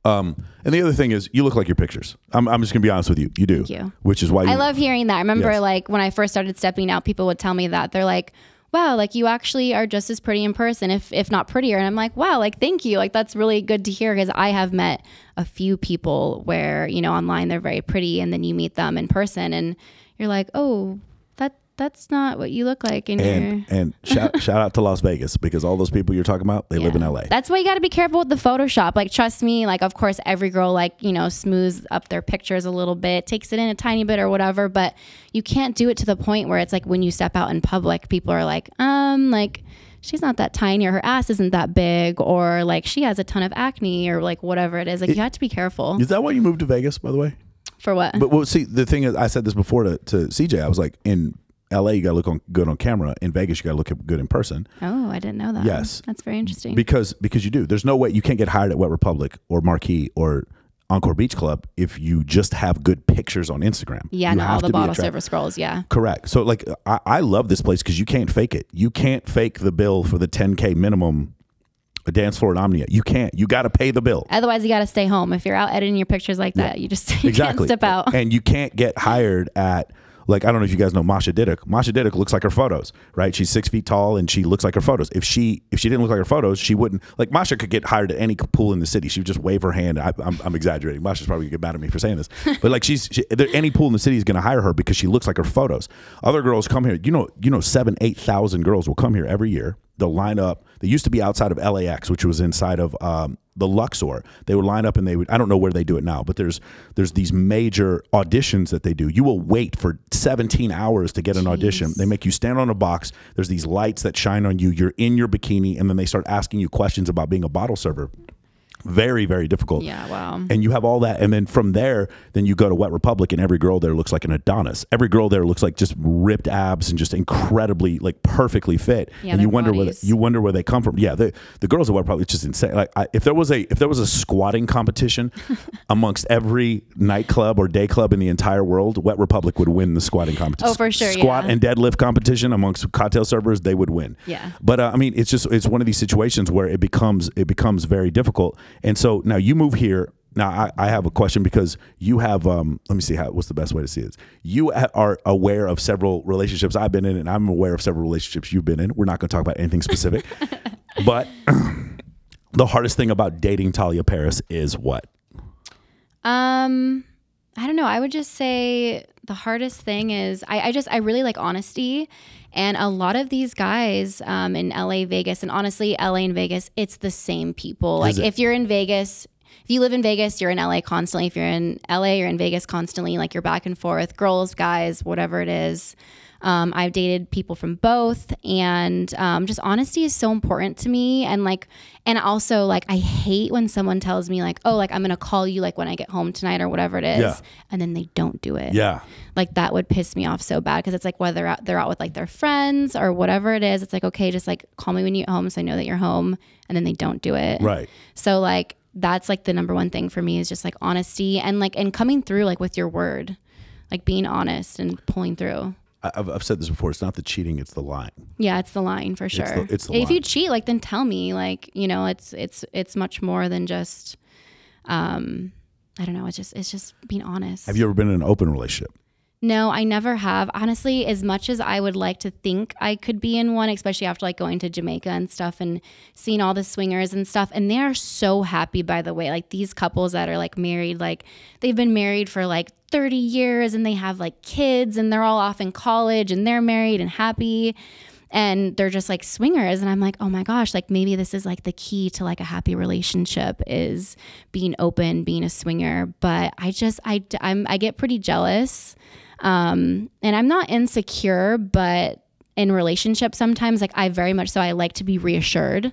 and the other thing is, you look like your pictures. I'm just gonna be honest with you. You do. Thank you. Which is why I love hearing that. I remember like when I first started stepping out, people would tell me that they're like, wow, like you actually are just as pretty in person, if not prettier. And I'm like, wow, like thank you. Like that's really good to hear because I have met a few people where, online they're very pretty and then you meet them in person and you're like, oh, that's not what you look like. And shout out to Las Vegas because all those people you're talking about, they live in LA. That's why you got to be careful with the Photoshop. Like, trust me, like, of course, every girl, like, smooths up their pictures a little bit, takes it in a tiny bit or whatever, but you can't do it to the point where it's like when you step out in public, people are like, she's not that tiny or her ass isn't that big or like she has a ton of acne or like whatever it is. Like, you have to be careful. Is that why you moved to Vegas, by the way? For what? But well, see, the thing is, I said this before to CJ, I was like, in LA, you got to look good on camera. In Vegas, you got to look good in person. Oh, I didn't know that. Yes. That's very interesting. Because you do. There's no way you can't get hired at Wet Republic or Marquee or Encore Beach Club if you just have good pictures on Instagram. Yeah, all the bottle service girls, yeah. Correct. So like, I love this place because you can't fake it. You can't fake the bill for the 10K minimum a dance floor at Omnia. You can't. You got to pay the bill. Otherwise, you got to stay home. If you're out editing your pictures like that, you can't step out. And you can't get hired at, like, I don't know if you guys know Masha Diduk. Masha Diduk looks like her photos, right? She's 6 feet tall and she looks like her photos. If she didn't look like her photos, she wouldn't. Like, Masha could get hired at any pool in the city. She would just wave her hand. I'm exaggerating. Masha's probably gonna get mad at me for saying this, but like any pool in the city is gonna hire her because she looks like her photos. Other girls come here. 7,000-8,000 girls will come here every year they'll line up. They used to be outside of LAX, which was inside of the Luxor. They would line up and they would, I don't know where they do it now, but there's these major auditions that they do. You will wait for 17 hours to get an audition. They make you stand on a box. There's these lights that shine on you. You're in your bikini, and then they start asking you questions about being a bottle server. Very, very difficult. Yeah, wow. And you have all that. And then from there, then you go to Wet Republic, and every girl there looks like an Adonis. Every girl there looks like just ripped abs and just incredibly, like, perfectly fit. Yeah, and you bodies. wonder where they come from. Yeah, the girls at Wet Republic, it's just insane. Like, if there was a squatting competition amongst every nightclub or day club in the entire world, Wet Republic would win the squatting competition. Oh, for sure. Squat and deadlift competition amongst cocktail servers, they would win. Yeah. But I mean, it's one of these situations where it becomes very difficult. And so now you move here. Now I have a question, because you have let me see what's the best way to see it. You are aware of several relationships I've been in, and I'm aware of several relationships you've been in. We're not going to talk about anything specific, but the hardest thing about dating Tahlia Paris is what? I don't know. I would just say the hardest thing is I really like honesty. And a lot of these guys in LA, Vegas, and honestly, LA and Vegas, it's the same people. Like if you're in Vegas, if you live in Vegas, you're in LA constantly. If you're in LA, you're in Vegas constantly. Like you're back and forth, girls, guys, whatever it is. I've dated people from both, and just honesty is so important to me. And also like, I hate when someone tells me like, oh, like I'm going to call you like when I get home tonight or whatever it is. Yeah. And then they don't do it. Yeah. Like that would piss me off so bad. Cause it's like, whether they're out with like their friends or whatever it is, it's like, okay, just like call me when you get home so I know that you're home. And then they don't do it. Right. So like, that's like the number one thing for me is just like honesty and coming through like with your word, like being honest and pulling through. I've said this before. It's not the cheating; it's the lying. Yeah, it's the lying for sure. It's the if line. you cheat, like then tell me. Like it's much more than just. I don't know. It's just being honest. Have you ever been in an open relationship? No, I never have. Honestly, as much as I would like to think I could be in one, especially after like going to Jamaica and stuff and seeing all the swingers and stuff. And they are so happy, by the way. Like these couples that are like married, like they've been married for like 30 years and they have like kids and they're all off in college and they're married and happy. And they're just like swingers. And I'm like, oh my gosh, like maybe this is like the key to like a happy relationship is being open, being a swinger. But I get pretty jealous. And I'm not insecure, but in relationships sometimes, like I very much so, I like to be reassured.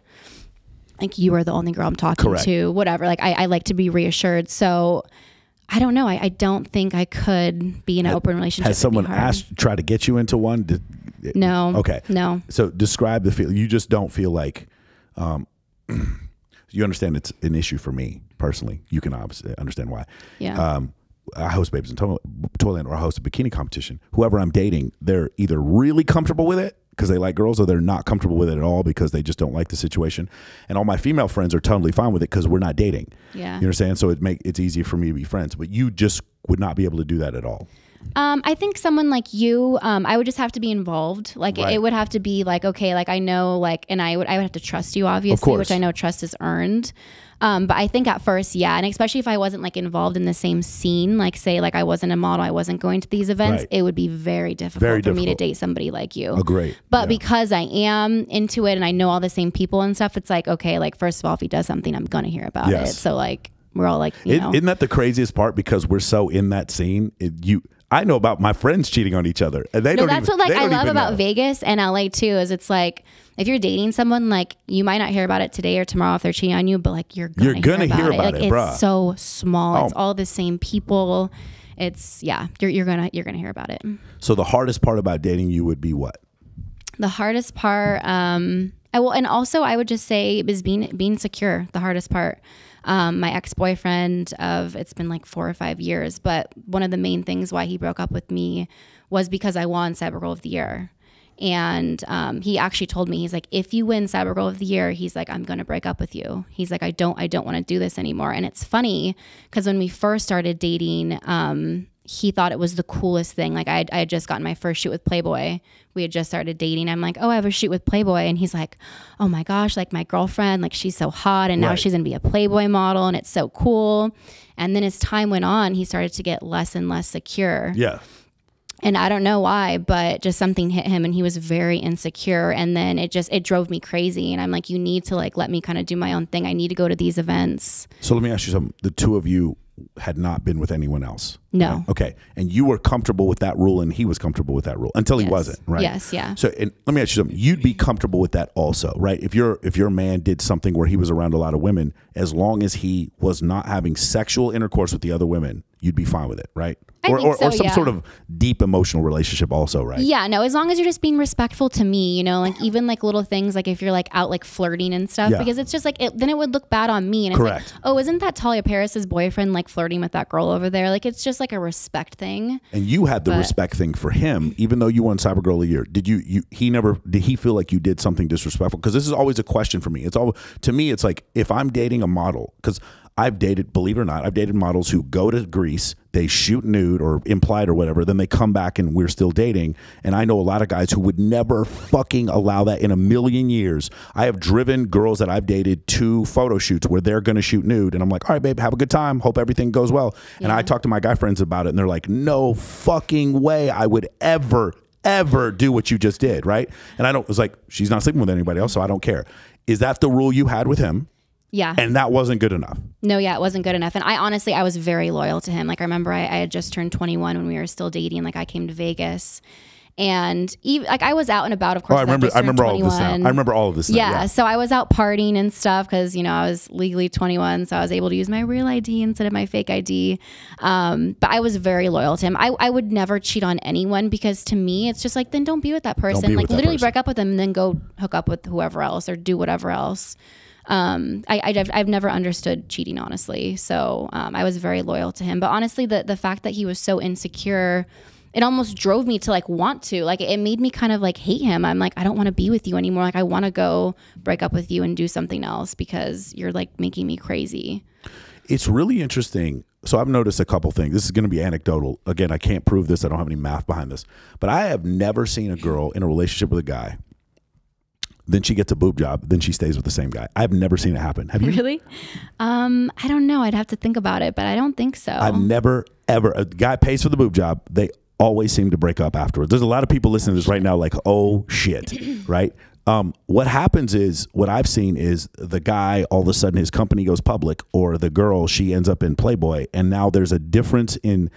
Like you are the only girl I'm talking to, whatever. Like I like to be reassured. So I don't know. I don't think I could be in an open relationship. Has someone tried to get you into one? No. Okay. No. So describe the feel. You just don't feel like, you understand it's an issue for me personally. You can obviously understand why. Yeah. I host Babes in Toyland, or I host a bikini competition. Whoever I'm dating, they're either really comfortable with it because they like girls, or they're not comfortable with it at all because they just don't like the situation. And all my female friends are totally fine with it because we're not dating. Yeah. You understand? So it's easier for me to be friends. But you just would not be able to do that at all. I think someone like you, I would just have to be involved. Like it would have to be like, okay, like I know, like, and I would have to trust you, obviously, which I know trust is earned. But I think at first, yeah. And especially if I wasn't like involved in the same scene, like say like I wasn't a model, I wasn't going to these events, it would be very difficult for me to date somebody like you. Oh, great. But because I am into it and I know all the same people and stuff, it's like, okay, like first of all, if he does something, I'm going to hear about it. So like, we're all like, you know. Isn't that the craziest part? Because we're so in that scene, I know about my friends cheating on each other, and they don't. That's what I love about Vegas and LA too. Is it's like if you're dating someone, like you might not hear about it today or tomorrow if they're cheating on you, but like you're gonna hear about it. Like bruh. It's so small. It's all the same people. It's you're gonna hear about it. So the hardest part about dating you would be what? The hardest part, and also I would just say is being secure. The hardest part. My ex-boyfriend it's been like 4 or 5 years, but one of the main things why he broke up with me was because I won Cyber Girl of the Year. And he actually told me, he's like, if you win Cyber Girl of the Year, he's like, I'm going to break up with you. He's like, I don't want to do this anymore. And it's funny because when we first started dating, he thought it was the coolest thing. Like I had just gotten my first shoot with Playboy. We had just started dating. I'm like, oh, I have a shoot with Playboy. And he's like, oh my gosh, like my girlfriend, like she's so hot. And now she's going to be a Playboy model and it's so cool. And then as time went on, he started to get less and less secure. Yeah. And I don't know why, but just something hit him and he was very insecure. And then it drove me crazy. And I'm like, you need to like let me kind of do my own thing. I need to go to these events. So let me ask you something. The two of you had not been with anyone else. No. Right? Okay. And you were comfortable with that rule and he was comfortable with that rule until he wasn't, right? Yes, yeah. So and let me ask you something. You'd be comfortable with that also, right? If your man did something where he was around a lot of women, as long as he was not having sexual intercourse with the other women, you'd be fine with it, right? Or some sort of deep emotional relationship also, right? Yeah, no, as long as you're just being respectful to me, you know, like even like little things, like if you're like out like flirting and stuff, because it's just like, then it would look bad on me. And it's like, oh, isn't that Tahlia Paris's boyfriend like flirting with that girl over there? Like, it's just like a respect thing. And you had the respect thing for him, even though you won Cyber Girl of the Year. Did he feel like you did something disrespectful? Because this is always a question for me. To me, it's like, if I'm dating a model, because I've dated, believe it or not, I've dated models who go to Greece, they shoot nude or implied or whatever, then they come back and we're still dating. And I know a lot of guys who would never fucking allow that in a million years. I have driven girls that I've dated to photo shoots where they're going to shoot nude. And I'm like, all right, babe, have a good time. Hope everything goes well. Yeah. And I talk to my guy friends about it and they're like, no fucking way I would ever do what you just did, right? And it was like, she's not sleeping with anybody else, so I don't care. Is that the rule you had with him? Yeah. And that wasn't good enough. No, yeah, it wasn't good enough. And I was very loyal to him. Like I remember I had just turned 21 when we were still dating. Like I came to Vegas and even like I was out and about, of course. I remember all of this now. I remember all of this now. Yeah. So I was out partying and stuff because, you know, I was legally 21. So I was able to use my real ID instead of my fake ID. But I was very loyal to him. I would never cheat on anyone because to me, it's just like, then don't be with that person. Like literally break up with them and then go hook up with whoever else or do whatever else. I've never understood cheating, honestly. So I was very loyal to him. But honestly, the fact that he was so insecure, it almost drove me to like want to. Like it made me kind of like hate him. I'm like, I don't want to be with you anymore. Like I want to go break up with you and do something else because you're like making me crazy. It's really interesting. So I've noticed a couple things. This is going to be anecdotal. Again, I can't prove this. I don't have any math behind this. But I have never seen a girl in a relationship with a guy, then she gets a boob job, then she stays with the same guy. I've never seen it happen. Have you? Really? I don't know. I'd have to think about it, but I don't think so. I've never, ever. A guy pays for the boob job. They always seem to break up afterwards. There's a lot of people listening to this right now like, oh, shit, right? What happens is, what I've seen is the guy, all of a sudden his company goes public, or the girl, she ends up in Playboy, and now there's a difference in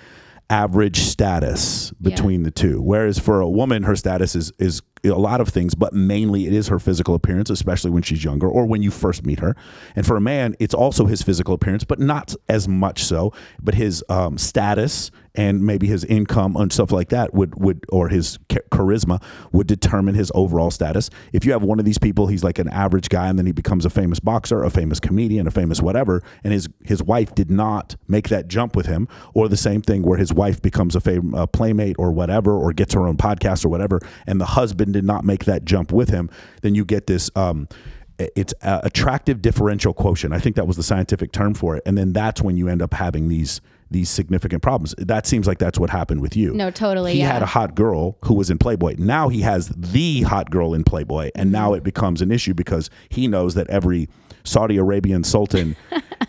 average status between the two. Whereas for a woman, her status is a lot of things, but mainly it is her physical appearance, especially when she's younger or when you first meet her. And for a man, it's also his physical appearance, but not as much so, but his status and maybe his income and stuff like that would or his charisma would determine his overall status. If you have one of these people, he's like an average guy and then he becomes a famous boxer, a famous comedian, a famous whatever, and his wife did not make that jump with him, or the same thing where his wife becomes a playmate or whatever, or gets her own podcast or whatever, and the husband did not make that jump with him, then you get this it's attractive differential quotient. I think that was the scientific term for it. And then that's when you end up having these significant problems. That seems like that's what happened with you. No, totally. He had a hot girl who was in Playboy. Now he has the hot girl in Playboy. And now it becomes an issue because he knows that every Saudi Arabian sultan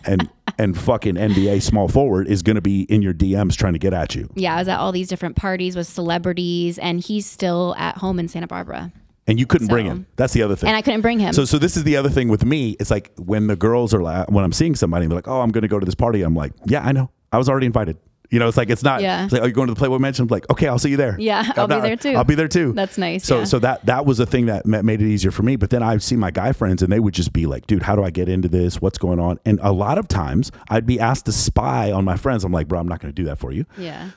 and fucking NBA small forward is going to be in your DMs trying to get at you. Yeah, I was at all these different parties with celebrities, and he's still at home in Santa Barbara. And you couldn't bring him. That's the other thing. And I couldn't bring him. So this is the other thing with me. It's like when the girls are when I'm seeing somebody and they're like, oh, I'm going to go to this party. I'm like, yeah, I know. I was already invited. You know, it's like, it's not, it's like, oh, you're going to the Playboy Mansion? I'm like, okay, I'll see you there. Yeah, I'll be there too. I'll be there too. That's nice. So that was the thing that made it easier for me. But then I see my guy friends and they would just be like, dude, how do I get into this? What's going on? And a lot of times I'd be asked to spy on my friends. I'm like, bro, I'm not going to do that for you. Yeah.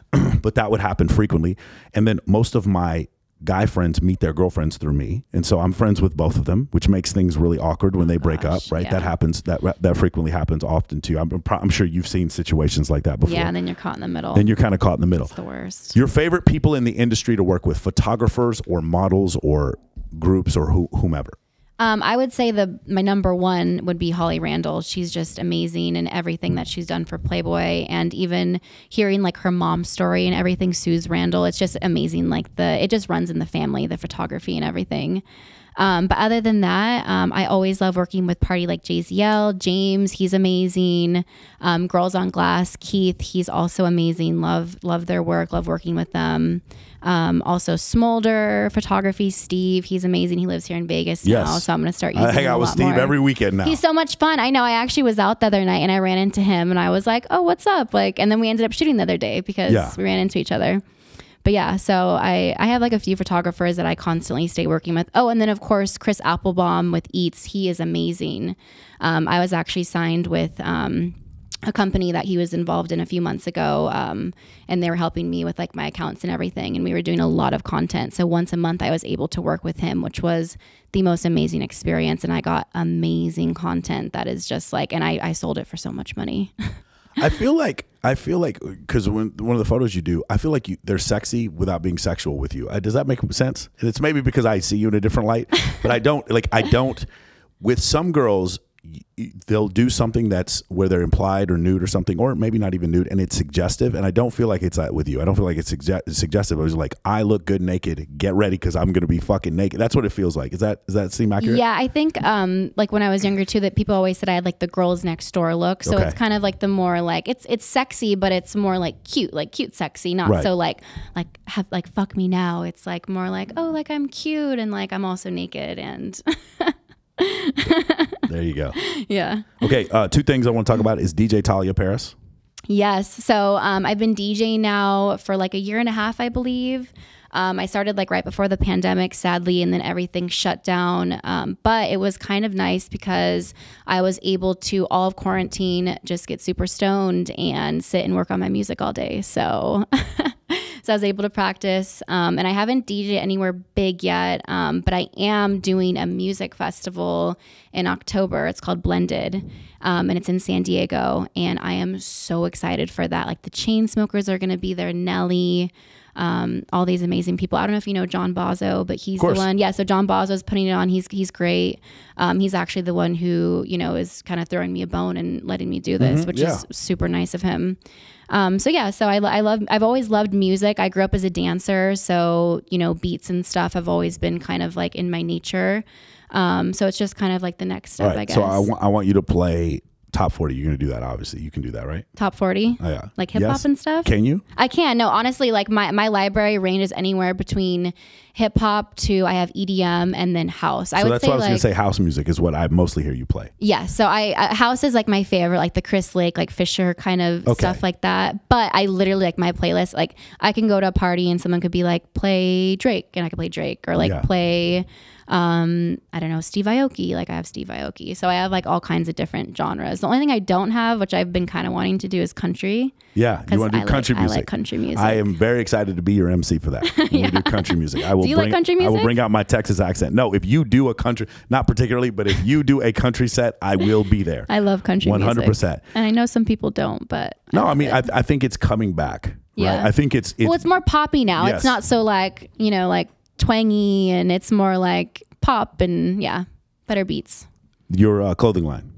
But that would happen frequently. And then most of my guy friends meet their girlfriends through me, and so I'm friends with both of them, which makes things really awkward when they break up, right? Yeah. That happens. That frequently happens often too. I'm sure you've seen situations like that before. Yeah, and then you're caught in the middle. Then you're kind of caught in the middle. It's the worst. Your favorite people in the industry to work with, photographers or models or groups or whomever? I would say my number one would be Holly Randall. She's just amazing in everything that she's done for Playboy, and even hearing like her mom's story and everything, Suze Randall, it's just amazing. Like it just runs in the family, the photography and everything. But other than that, I always love working with party like JZL, James, he's amazing. Girls on Glass, Keith, he's also amazing. Love their work, love working with them. Also Smolder Photography, Steve, he's amazing. He lives here in Vegas now, so I'm going to start using him I hang out with Steve every weekend now. He's so much fun. I know. I actually was out the other night and I ran into him and I was like, oh, what's up? Like, and then we ended up shooting the other day because we ran into each other. But yeah, so I have like a few photographers that I constantly stay working with. Oh, and then of course, Chris Applebaum with Eats. He is amazing. I was actually signed with a company that he was involved in a few months ago. And they were helping me with like my accounts and everything. And we were doing a lot of content. So once a month I was able to work with him, which was the most amazing experience. And I got amazing content that is just like, and I sold it for so much money. I feel like because one of the photos you do, I feel like they're sexy without being sexual with you. Does that make sense? And it's maybe because I see you in a different light, but I don't with some girls, they'll do something that's where they're implied or nude or something, or maybe not even nude, and it's suggestive. And I don't feel like it's with you. I don't feel like it's suggestive. It was like, I look good naked. Get ready because I'm going to be fucking naked. That's what it feels like. Does that seem accurate? Yeah, I think like when I was younger too, that people always said I had like the girls next door look. So it's kind of like the more like it's sexy, but it's more like cute sexy, not so like fuck me now. It's like more like, oh, like I'm cute and like I'm also naked and. There you go. Yeah. Okay. Two things I want to talk about is DJ Tahlia Paris. Yes. So I've been DJing now for like a year and a half, I believe. I started like right before the pandemic, sadly, and then everything shut down. But it was kind of nice because I was able to, all of quarantine, just get super stoned and sit and work on my music all day. So I was able to practice. And I haven't DJed anywhere big yet, but I am doing a music festival in October. It's called Blended, and it's in San Diego. And I am so excited for that. Like the Chainsmokers are going to be there, Nelly, all these amazing people. I don't know if you know John Bozzo, but he's the one. Yeah, so John Bozzo's putting it on. He's great. He's actually the one who, is kind of throwing me a bone and letting me do this, which is super nice of him. So I've always loved music. I grew up as a dancer, so beats and stuff have always been kind of like in my nature. So it's just kind of like the next step, I guess. So I want you to play Top 40. You're going to do that, obviously. You can do that, right? Top 40? Oh, yeah. Like hip-hop and stuff? Can you? I can. No, honestly, like my library ranges anywhere between hip-hop to I have EDM and then house. So that's what I was going to say. House music is what I mostly hear you play. Yeah. So house is like my favorite, like the Chris Lake, like Fisher kind of stuff like that. But I literally, like my playlist, like I can go to a party and someone could be like, play Drake, and I could play Drake, or like play... I don't know, Steve Aoki. Like I have Steve Aoki. So I have like all kinds of different genres. The only thing I don't have, which I've been kind of wanting to do, is country. Yeah, you want to do country music. I like country music. I am very excited to be your MC for that. We do country music. I will do you like country music? I will bring out my Texas accent. No, if you do a country, not particularly, but if you do a country set, I will be there. I love country 100%. music. 100%. And I know some people don't, but no, I think it's coming back. Yeah. Right? I think it's well, it's more poppy now. Yes. It's not so like, like twangy, and it's more like pop and better beats. Your clothing line.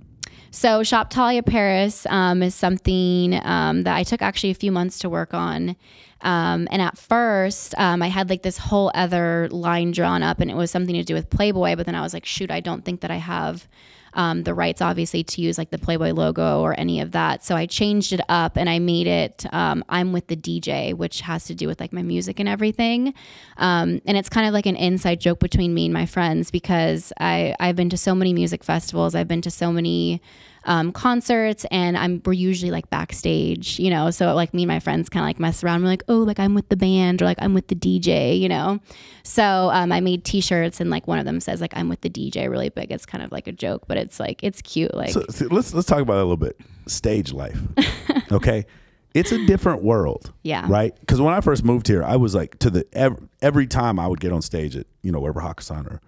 So Shop Tahlia Paris is something that I took actually a few months to work on. And at first I had like this whole other line drawn up, and it was something to do with Playboy. But then I was like, shoot, I don't think that I have the rights obviously to use like the Playboy logo or any of that. So I changed it up and I made it I'm with the DJ, which has to do with like my music and everything. And it's kind of like an inside joke between me and my friends, because I've been to so many music festivals. I've been to so many concerts, and we're usually like backstage, so like me and my friends kind of like mess around. We're like, oh, like I'm with the band, or like I'm with the DJ, so I made t-shirts, and like one of them says like I'm with the DJ really big. It's kind of like a joke, but it's like, it's cute. Like, so let's talk about that a little bit. Stage life. Okay. It's a different world. Yeah. Right. Because when I first moved here, I was like, every time I would get on stage at, wherever Hakkasan or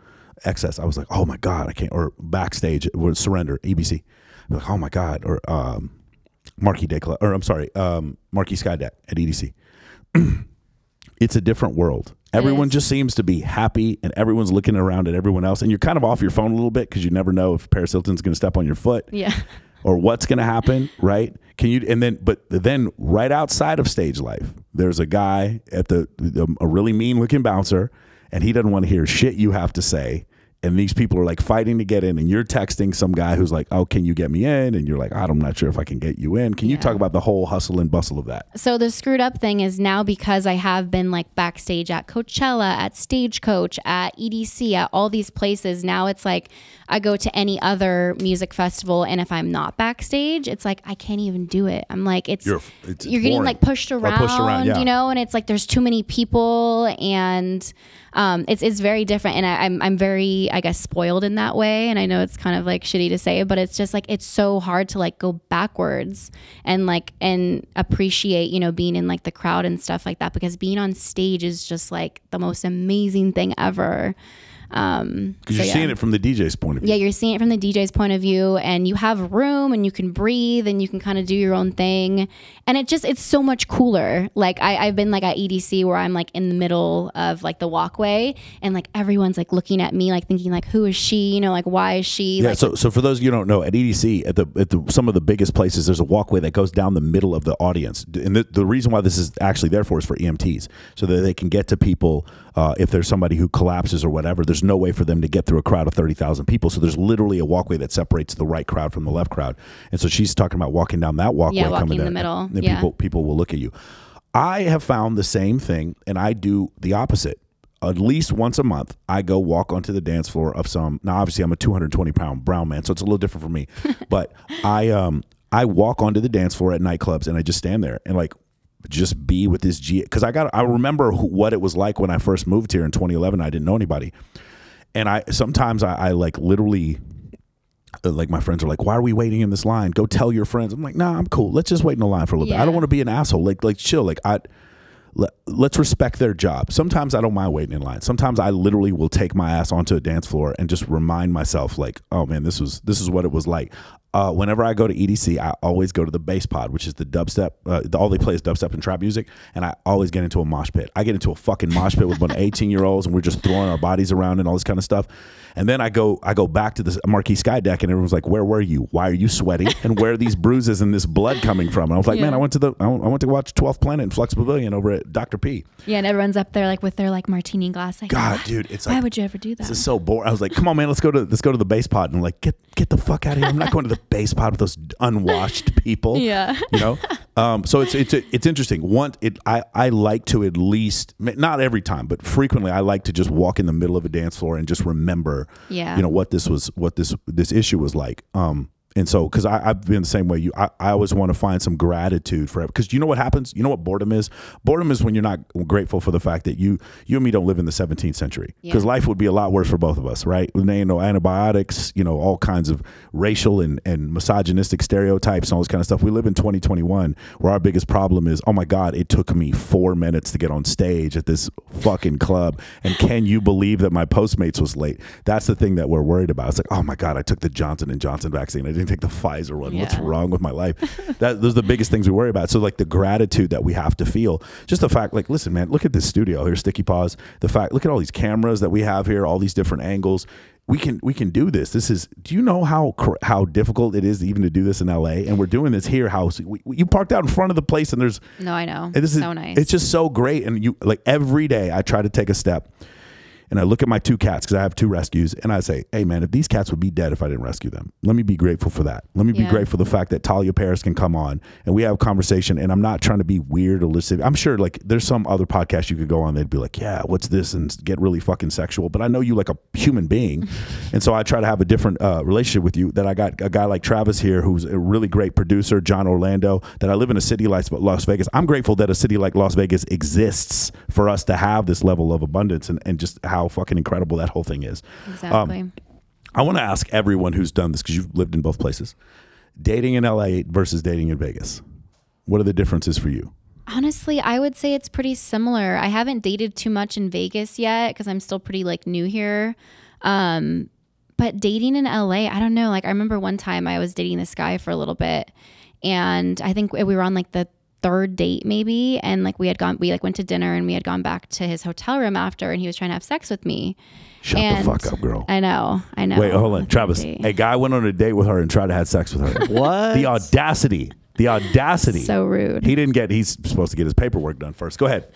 XS, I was like, oh my God, I can't, or backstage with Surrender, EBC. Like, oh my God, or Marquis Skydeck at EDC. It's a different world. Everyone just seems to be happy, and everyone's looking around at everyone else, and you're kind of off your phone a little bit because you never know if Paris Hilton's going to step on your foot, or what's going to happen, right? But then right outside of stage life, there's a guy at a really mean looking bouncer, and he doesn't want to hear shit you have to say. and these people are like fighting to get in, and you're texting some guy who's like, oh, can you get me in? And you're like, I'm not sure if I can get you in. Can you talk about the whole hustle and bustle of that? So the screwed up thing is now, because I have been like backstage at Coachella, at Stagecoach, at EDC, at all these places, now it's like I go to any other music festival, and if I'm not backstage, it's like I can't even do it. I'm like, you're getting like pushed around, you know, and it's like there's too many people, and it's very different, and I'm very, I guess, spoiled in that way. And I know it's kind of like shitty to say, but it's just like it's so hard to like go backwards and appreciate, you know, being in like the crowd and stuff like that, because being on stage is just like the most amazing thing ever. Because you're seeing it from the DJ's point of view. Yeah, you're seeing it from the DJ's point of view, and you have room, and you can breathe, and you can kind of do your own thing, and it's so much cooler. Like I've been like at EDC where I'm like in the middle of like the walkway, and like everyone's like looking at me like thinking like, who is she? You know, like why is she? Yeah. Like, So for those of you who don't know, at EDC, at the some of the biggest places, there's a walkway that goes down the middle of the audience, and the reason why this is actually there for is for EMTs, so that they can get to people if there's somebody who collapses or whatever. There's no way for them to get through a crowd of 30,000 people. So there's literally a walkway that separates the right crowd from the left crowd. And so she's talking about walking down that walkway, walking in the middle. And people will look at you. I have found the same thing, and I do the opposite. At least once a month, I go walk onto the dance floor of some. Now, obviously, I'm a 220-pound brown man, so it's a little different for me. But I walk onto the dance floor at nightclubs, and I just stand there and like just be with this because I remember what it was like when I first moved here in 2011. I didn't know anybody. And sometimes I like literally, like my friends are like, why are we waiting in this line? Go tell your friends. I'm like, nah, I'm cool. Let's just wait in the line for a little bit. I don't want to be an asshole. Like chill. Like let's respect their job. Sometimes I don't mind waiting in line. Sometimes I literally will take my ass onto a dance floor and just remind myself like, oh man, this is what it was like. Whenever I go to EDC, I always go to the bass pod, which is the dubstep. All they play is dubstep and trap music, and I always get into a mosh pit. I get into a fucking mosh pit with a bunch of 18-year-olds, and we're just throwing our bodies around and all this kind of stuff. And then I go back to the Marquee Sky Deck, and everyone's like, "Where were you? Why are you sweating? And where are these bruises and this blood coming from?" And I was like, "Man, I went to watch 12th Planet in Flux Pavilion over at Dr. P." Yeah, and everyone's up there like with their like martini glass. Like, God, dude, it's like, why would you ever do that? This is so boring. I was like, "Come on, man, let's go to the bass pod." And I'm like, get the fuck out of here! I'm not going to the bass pod with those unwashed people. Yeah, you know. So it's interesting. I like to at least, not every time, but frequently, I like to just walk in the middle of a dance floor and just remember, you know, what this issue was like. And so, because I've been the same way. I always want to find some gratitude for it. Because you know what happens? You know what boredom is? Boredom is when you're not grateful for the fact that you and me don't live in the 17th century. Because life would be a lot worse for both of us, right? There ain't no antibiotics, you know, all kinds of racial and misogynistic stereotypes and all this kind of stuff. We live in 2021, where our biggest problem is, oh my God, it took me 4 minutes to get on stage at this fucking club. And can you believe that my Postmates was late? That's the thing that we're worried about. It's like, oh my God, I took the Johnson & Johnson vaccine. I didn't take the Pfizer one. What's wrong with my life? Those are the biggest things we worry about. So like the gratitude that we have to feel, just the fact, like, listen, man, look at this studio here, Sticky Paws. The fact, look at all these cameras that we have here, all these different angles. We can do this. Do you know how difficult it is even to do this in LA? And we're doing this here. You parked out in front of the place, and there's no, I know. This is so nice. It's just so great. And you like every day I try to take a step. And I look at my 2 cats, because I have 2 rescues, and I say, hey, man, if these cats would be dead if I didn't rescue them, let me be grateful for that. Let me be grateful for the fact that Tahlia Paris can come on, and we have a conversation, and I'm not trying to be weird or lascivious. I'm sure, like, there's some other podcast you could go on, they'd be like, yeah, what's this, and get really fucking sexual. But I know you like a human being, and so I try to have a different relationship with you, that I got a guy like Travis here, who's a really great producer, John Orlando, that I live in a city like Las Vegas. I'm grateful that a city like Las Vegas exists for us to have this level of abundance, and just how fucking incredible that whole thing is. Exactly. I want to ask everyone who's done this, because you've lived in both places, dating in LA versus dating in Vegas. What are the differences for you? Honestly, I would say it's pretty similar. I haven't dated too much in Vegas yet, because I'm still pretty like new here. But dating in LA, I don't know. Like, I remember one time I was dating this guy for a little bit, and I think we were on like the 3rd date maybe, and like we went to dinner, and we had gone back to his hotel room after, and he was trying to have sex with me. Shut the fuck up, girl. I know. Wait, hold on. Travis, a guy went on a date with her and tried to have sex with her. What? The audacity. So rude. He's supposed to get his paperwork done first. Go ahead.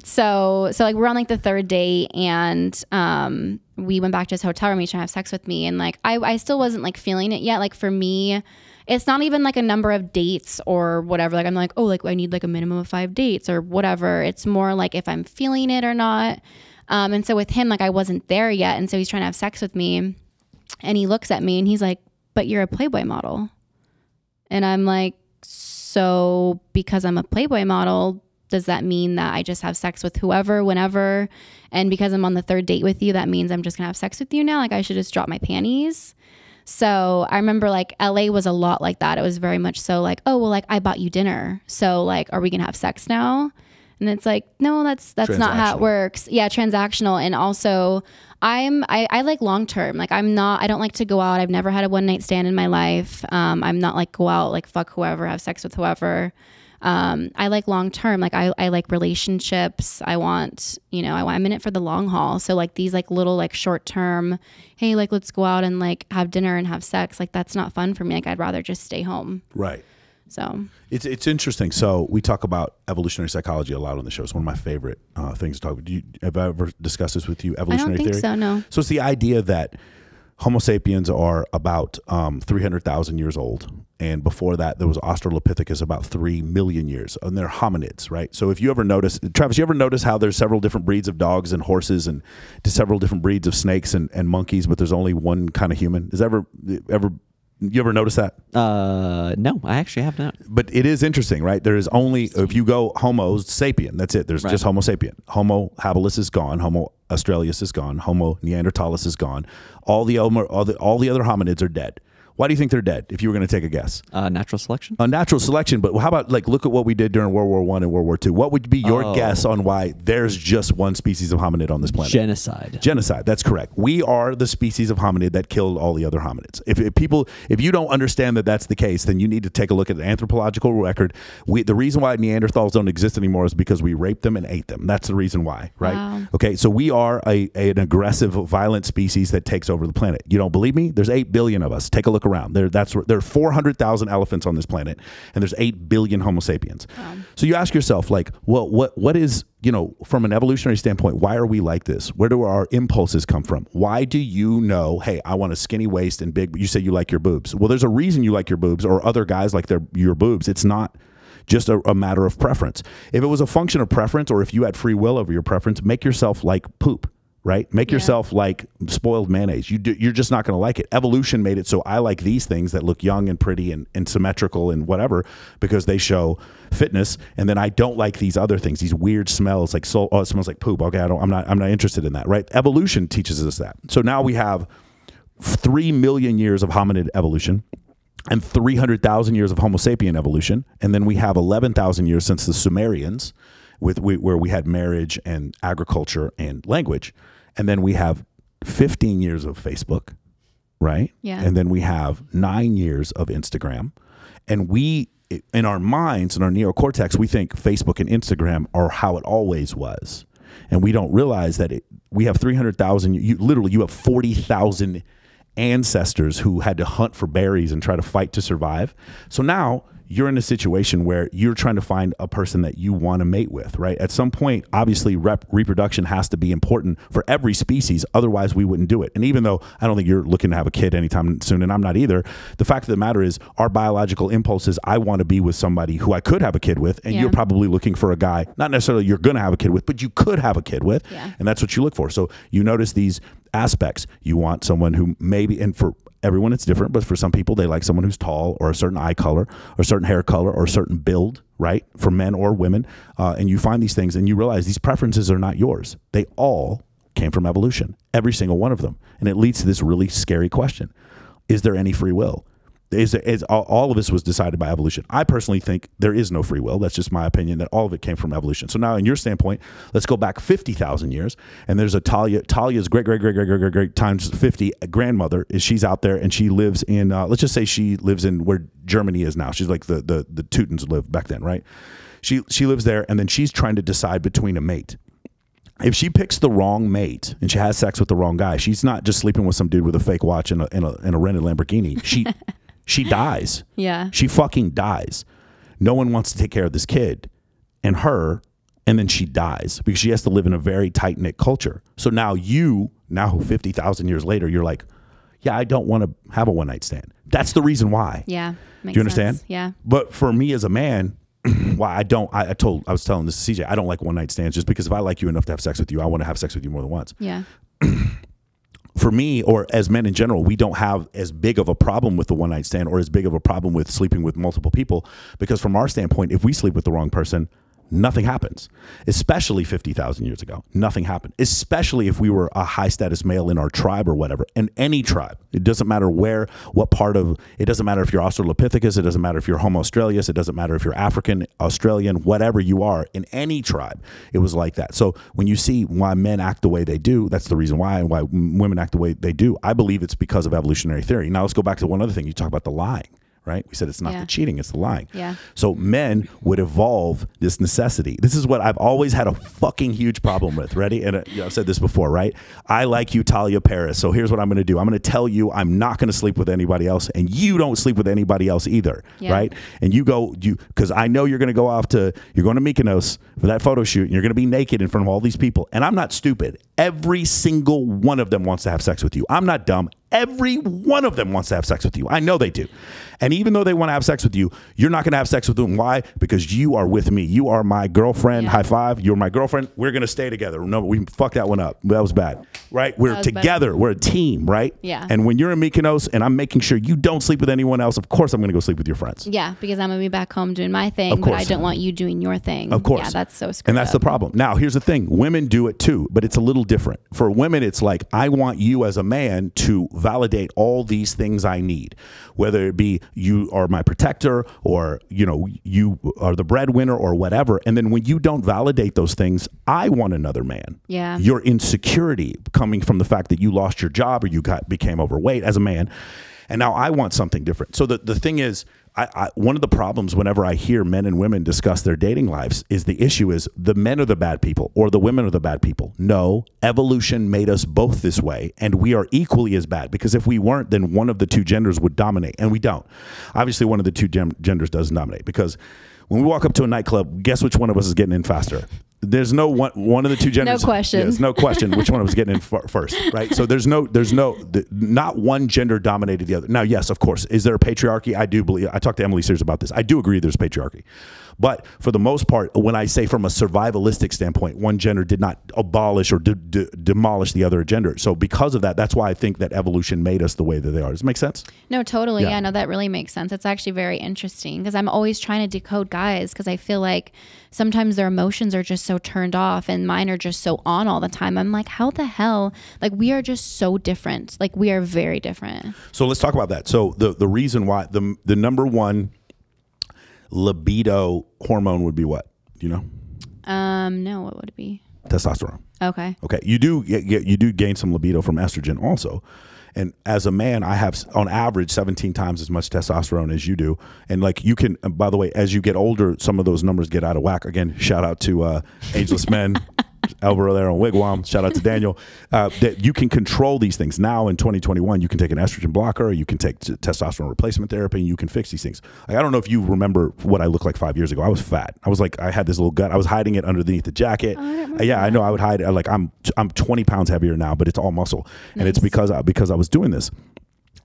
So like we're on like the 3rd date, and we went back to his hotel room. He's trying to have sex with me. And like, I still wasn't like feeling it yet. Like for me, it's not even like a number of dates or whatever. Like I'm like, oh, like I need like a minimum of 5 dates or whatever. It's more like if I'm feeling it or not. And so with him, like I wasn't there yet. And so he's trying to have sex with me and he looks at me and he's like, but you're a Playboy model. And I'm like, so because I'm a Playboy model, does that mean that I just have sex with whoever, whenever? And because I'm on the 3rd date with you, that means I'm just gonna have sex with you now? Like I should just drop my panties? So I remember like LA was a lot like that. It was very much so like, oh, well, like I bought you dinner. So like, are we gonna have sex now? And it's like, no, that's not how it works. Yeah, transactional. And also I like long term. Like I don't like to go out. I've never had a one night stand in my life. I'm not like go out, like fuck whoever, have sex with whoever. I like long term. Like I like relationships. I'm in it for the long haul. So like these like little like short term, hey, like let's go out and like have dinner and have sex. Like that's not fun for me. Like I'd rather just stay home. Right. So it's interesting. So we talk about evolutionary psychology a lot on the show. It's one of my favorite things to talk about. Have I ever discussed this with you? Evolutionary theory? I don't think so, no. So it's the idea that Homo sapiens are about 300,000 years old. And before that, there was Australopithecus about 3 million years. And they're hominids, right? So if you ever notice, Travis, you ever notice how there's several different breeds of dogs and horses and several different breeds of snakes and monkeys, but there's only one kind of human? You ever notice that? No, I actually have not. But it is interesting, right? There is only, if you go Homo sapien, that's it. There's just Homo sapien. Homo habilis is gone. Homo australis is gone. Homo neanderthalis is gone. All the other hominids are dead. Why do you think they're dead, if you were going to take a guess? Natural selection? Natural selection, but how about like look at what we did during World War I and World War II. What would be your guess on why there's just one species of hominid on this planet? Genocide, that's correct. We are the species of hominid that killed all the other hominids. If you don't understand that that's the case, then you need to take a look at the anthropological record. The reason why Neanderthals don't exist anymore is because we raped them and ate them. That's the reason why, right? Wow. Okay, so we are an aggressive, violent species that takes over the planet. You don't believe me? There's 8 billion of us. Take a look around. There are 400,000 elephants on this planet, and there's 8 billion Homo sapiens. So you ask yourself, like, well, what is, from an evolutionary standpoint, why are we like this? Where do our impulses come from? Why do you know, hey, I want a skinny waist and big, but you say you like your boobs. Well, there's a reason you like your boobs, or other guys like your boobs. It's not just a matter of preference. If it was a function of preference, or if you had free will over your preference, make yourself like poop. Right? Make yourself like spoiled mayonnaise. You're just not going to like it. Evolution made it so I like these things that look young and pretty and symmetrical and whatever, because they show fitness. And then I don't like these other things, these weird smells like it smells like poop. Okay, I'm not interested in that. Right? Evolution teaches us that. So now we have 3 million years of hominid evolution and 300,000 years of Homo sapien evolution, and then we have 11,000 years since the Sumerians, where we had marriage and agriculture and language. And then we have 15 years of Facebook, right? Yeah. And then we have 9 years of Instagram. And we, in our minds, in our neocortex, we think Facebook and Instagram are how it always was. And we don't realize that we have 300,000, you have 40,000 ancestors who had to hunt for berries and try to fight to survive. So now you're in a situation where you're trying to find a person that you want to mate with, right? At some point, obviously, reproduction has to be important for every species. Otherwise, we wouldn't do it. And even though I don't think you're looking to have a kid anytime soon, and I'm not either, the fact of the matter is our biological impulses, I want to be with somebody who I could have a kid with, and you're probably looking for a guy, not necessarily you're going to have a kid with, but you could have a kid with, and that's what you look for. So you notice these aspects. You want someone who maybe, and for everyone it's different, but for some people they like someone who's tall, or a certain eye color, or a certain hair color, or a certain build, right? For men or women. And you find these things and you realize these preferences are not yours. They all came from evolution, every single one of them. And it leads to this really scary question. Is there any free will? All of this was decided by evolution. I personally think there is no free will. That's just my opinion, that all of it came from evolution. So now in your standpoint, let's go back 50,000 years. And there's a Talia's great times 50 grandmother. She's out there and she lives in, let's just say she lives in where Germany is now. She's like the Teutons lived back then, right? She lives there, and then she's trying to decide between a mate. If she picks the wrong mate and she has sex with the wrong guy, she's not just sleeping with some dude with a fake watch and a rented Lamborghini. She dies. Yeah. She fucking dies. No one wants to take care of this kid and her, and then she dies because she has to live in a very tight-knit culture. So now you now 50,000 years later, you're like, yeah, I don't want to have a one night stand. That's the reason why. Yeah. Do you understand? Sense. Yeah. But for me as a man, why I was telling this to CJ, I don't like one night stands just because if I like you enough to have sex with you, I want to have sex with you more than once. Yeah. For me, or as men in general, we don't have as big of a problem with the one night stand or as big of a problem with sleeping with multiple people, because from our standpoint, if we sleep with the wrong person, nothing happens. Especially 50,000 years ago, nothing happened. Especially if we were a high status male in our tribe or whatever, in any tribe. It doesn't matter what part of, it doesn't matter if you're Australopithecus, it doesn't matter if you're Homo australis, it doesn't matter if you're African, Australian, whatever you are, in any tribe, it was like that. So when you see why men act the way they do, that's the reason why, and why women act the way they do. I believe it's because of evolutionary theory. Now let's go back to one other thing. You talk about the lying. Right? We said it's not the cheating, it's the lying. Yeah. So men would evolve this necessity. This is what I've always had a fucking huge problem with. Ready? And I've said this before, right? I like you, Tahlia Paris. So here's what I'm going to do. I'm going to tell you I'm not going to sleep with anybody else, and you don't sleep with anybody else either. Yeah. Right? And because I know you're going to go you're going to Mykonos for that photo shoot, and you're going to be naked in front of all these people. And I'm not stupid. Every single one of them wants to have sex with you. I'm not dumb. Every one of them wants to have sex with you. I know they do. And even though they want to have sex with you, you're not going to have sex with them. Why? Because you are with me. You are my girlfriend. Yeah. High five. You're my girlfriend. We're going to stay together. No, we fucked that one up. That was bad. Right? We're together. Bad. We're a team, right? Yeah. And when you're in Mykonos and I'm making sure you don't sleep with anyone else, of course I'm going to go sleep with your friends. Yeah, because I'm going to be back home doing my thing, but I don't want you doing your thing. Of course. Yeah, that's so screwed And that's up. the problem. Now, here's the thing. Women do it too, but it's a little different. For women, it's like, I want you as a man to validate all these things I need, whether it be you are my protector or, you are the breadwinner or whatever. And then when you don't validate those things, I want another man. Yeah. Your insecurity coming from the fact that you lost your job or you became overweight as a man. And now I want something different. So the thing is, one of the problems whenever I hear men and women discuss their dating lives is the issue is the men are the bad people or the women are the bad people. No, evolution made us both this way, and we are equally as bad, because if we weren't, then one of the two genders would dominate, and we don't. Obviously, one of the two genders doesn't dominate, because when we walk up to a nightclub, guess which one of us is getting in faster? There's no one of the two genders. No question. There's no question which one of us is getting in first, right? So not one gender dominated the other. Now, yes, of course. Is there a patriarchy? I do believe. I talked to Emily Sears about this. I do agree there's patriarchy. But for the most part, when I say from a survivalistic standpoint, one gender did not abolish or demolish the other gender. So because of that, that's why I think that evolution made us the way that they are. Does it make sense? No, totally. Yeah, no, that really makes sense. It's actually very interesting, because I'm always trying to decode guys, because I feel like sometimes their emotions are just so turned off and mine are just so on all the time. I'm like, how the hell? Like, we are just so different. Like, we are very different. So let's talk about that. So the reason why the number one libido hormone would be what? Do you know? No, what would it be? Testosterone. Okay. You do gain some libido from estrogen also. And as a man, I have on average 17 times as much testosterone as you do. And like you can, by the way, as you get older, some of those numbers get out of whack. Again, shout out to Ageless Men, Alvaro there on Wigwam. Shout out to Daniel. That you can control these things. Now in 2021, you can take an estrogen blocker, you can take testosterone replacement therapy, and you can fix these things. Like, I don't know if you remember what I looked like 5 years ago. I was fat. I was like, I had this little gut. I was hiding it underneath the jacket. I know I would hide it. Like I'm 20 pounds heavier now, but it's all muscle. Nice. And it's because I was doing this.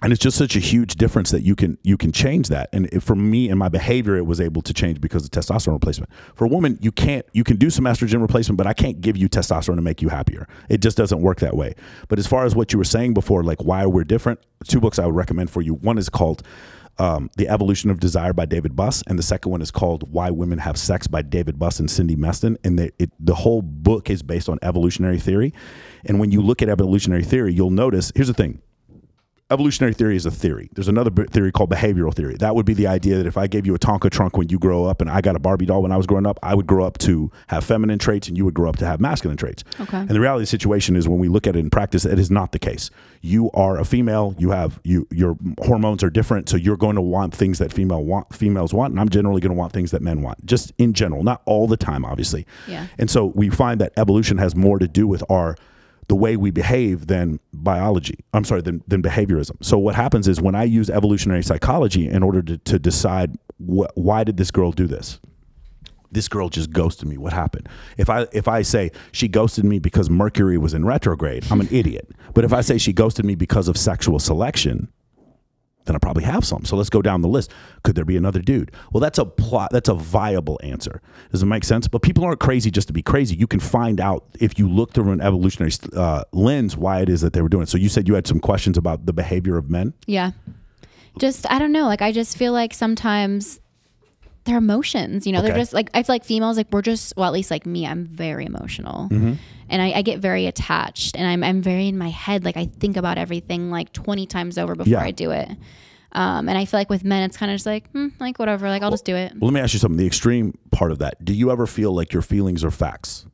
And it's just such a huge difference that you can change that. And for me and my behavior, it was able to change because of testosterone replacement. For a woman, you can do some estrogen replacement, but I can't give you testosterone to make you happier. It just doesn't work that way. But as far as what you were saying before, like why we're different, 2 books I would recommend for you. One is called The Evolution of Desire by David Buss, and the second one is called Why Women Have Sex by David Buss and Cindy Meston. And the whole book is based on evolutionary theory. And when you look at evolutionary theory, you'll notice, here's the thing. Evolutionary theory is a theory. There's another theory called behavioral theory. That would be the idea that if I gave you a Tonka trunk when you grow up and I got a Barbie doll when I was growing up, I would grow up to have feminine traits and you would grow up to have masculine traits. Okay. And the reality of the situation is when we look at it in practice, it is not the case. You are a female. Your hormones are different, so you're going to want things that females want, and I'm generally going to want things that men want, just in general, not all the time, obviously. Yeah. And so we find that evolution has more to do with the way we behave than biology. I'm sorry, than behaviorism. So what happens is when I use evolutionary psychology in order to decide why did this girl do this? this girl just ghosted me. What happened? If I say she ghosted me because Mercury was in retrograde, I'm an idiot. But if I say she ghosted me because of sexual selection, then I probably have some. So let's go down the list. Could there be another dude? Well, that's a viable answer. Does it make sense? But people aren't crazy just to be crazy. You can find out if you look through an evolutionary lens why it is that they were doing it. So you said you had some questions about the behavior of men? Yeah. Just, I don't know. Like, I just feel like sometimes their emotions, you know, they're just like, I feel like females, like we're just, well, at least like me, I'm very emotional. And I get very attached, and I'm very in my head. Like, I think about everything like 20 times over before I do it. And I feel like with men, it's kind of just like, like whatever, like I'll just do it. Well, let me ask you something. The extreme part of that, do you ever feel like your feelings are facts?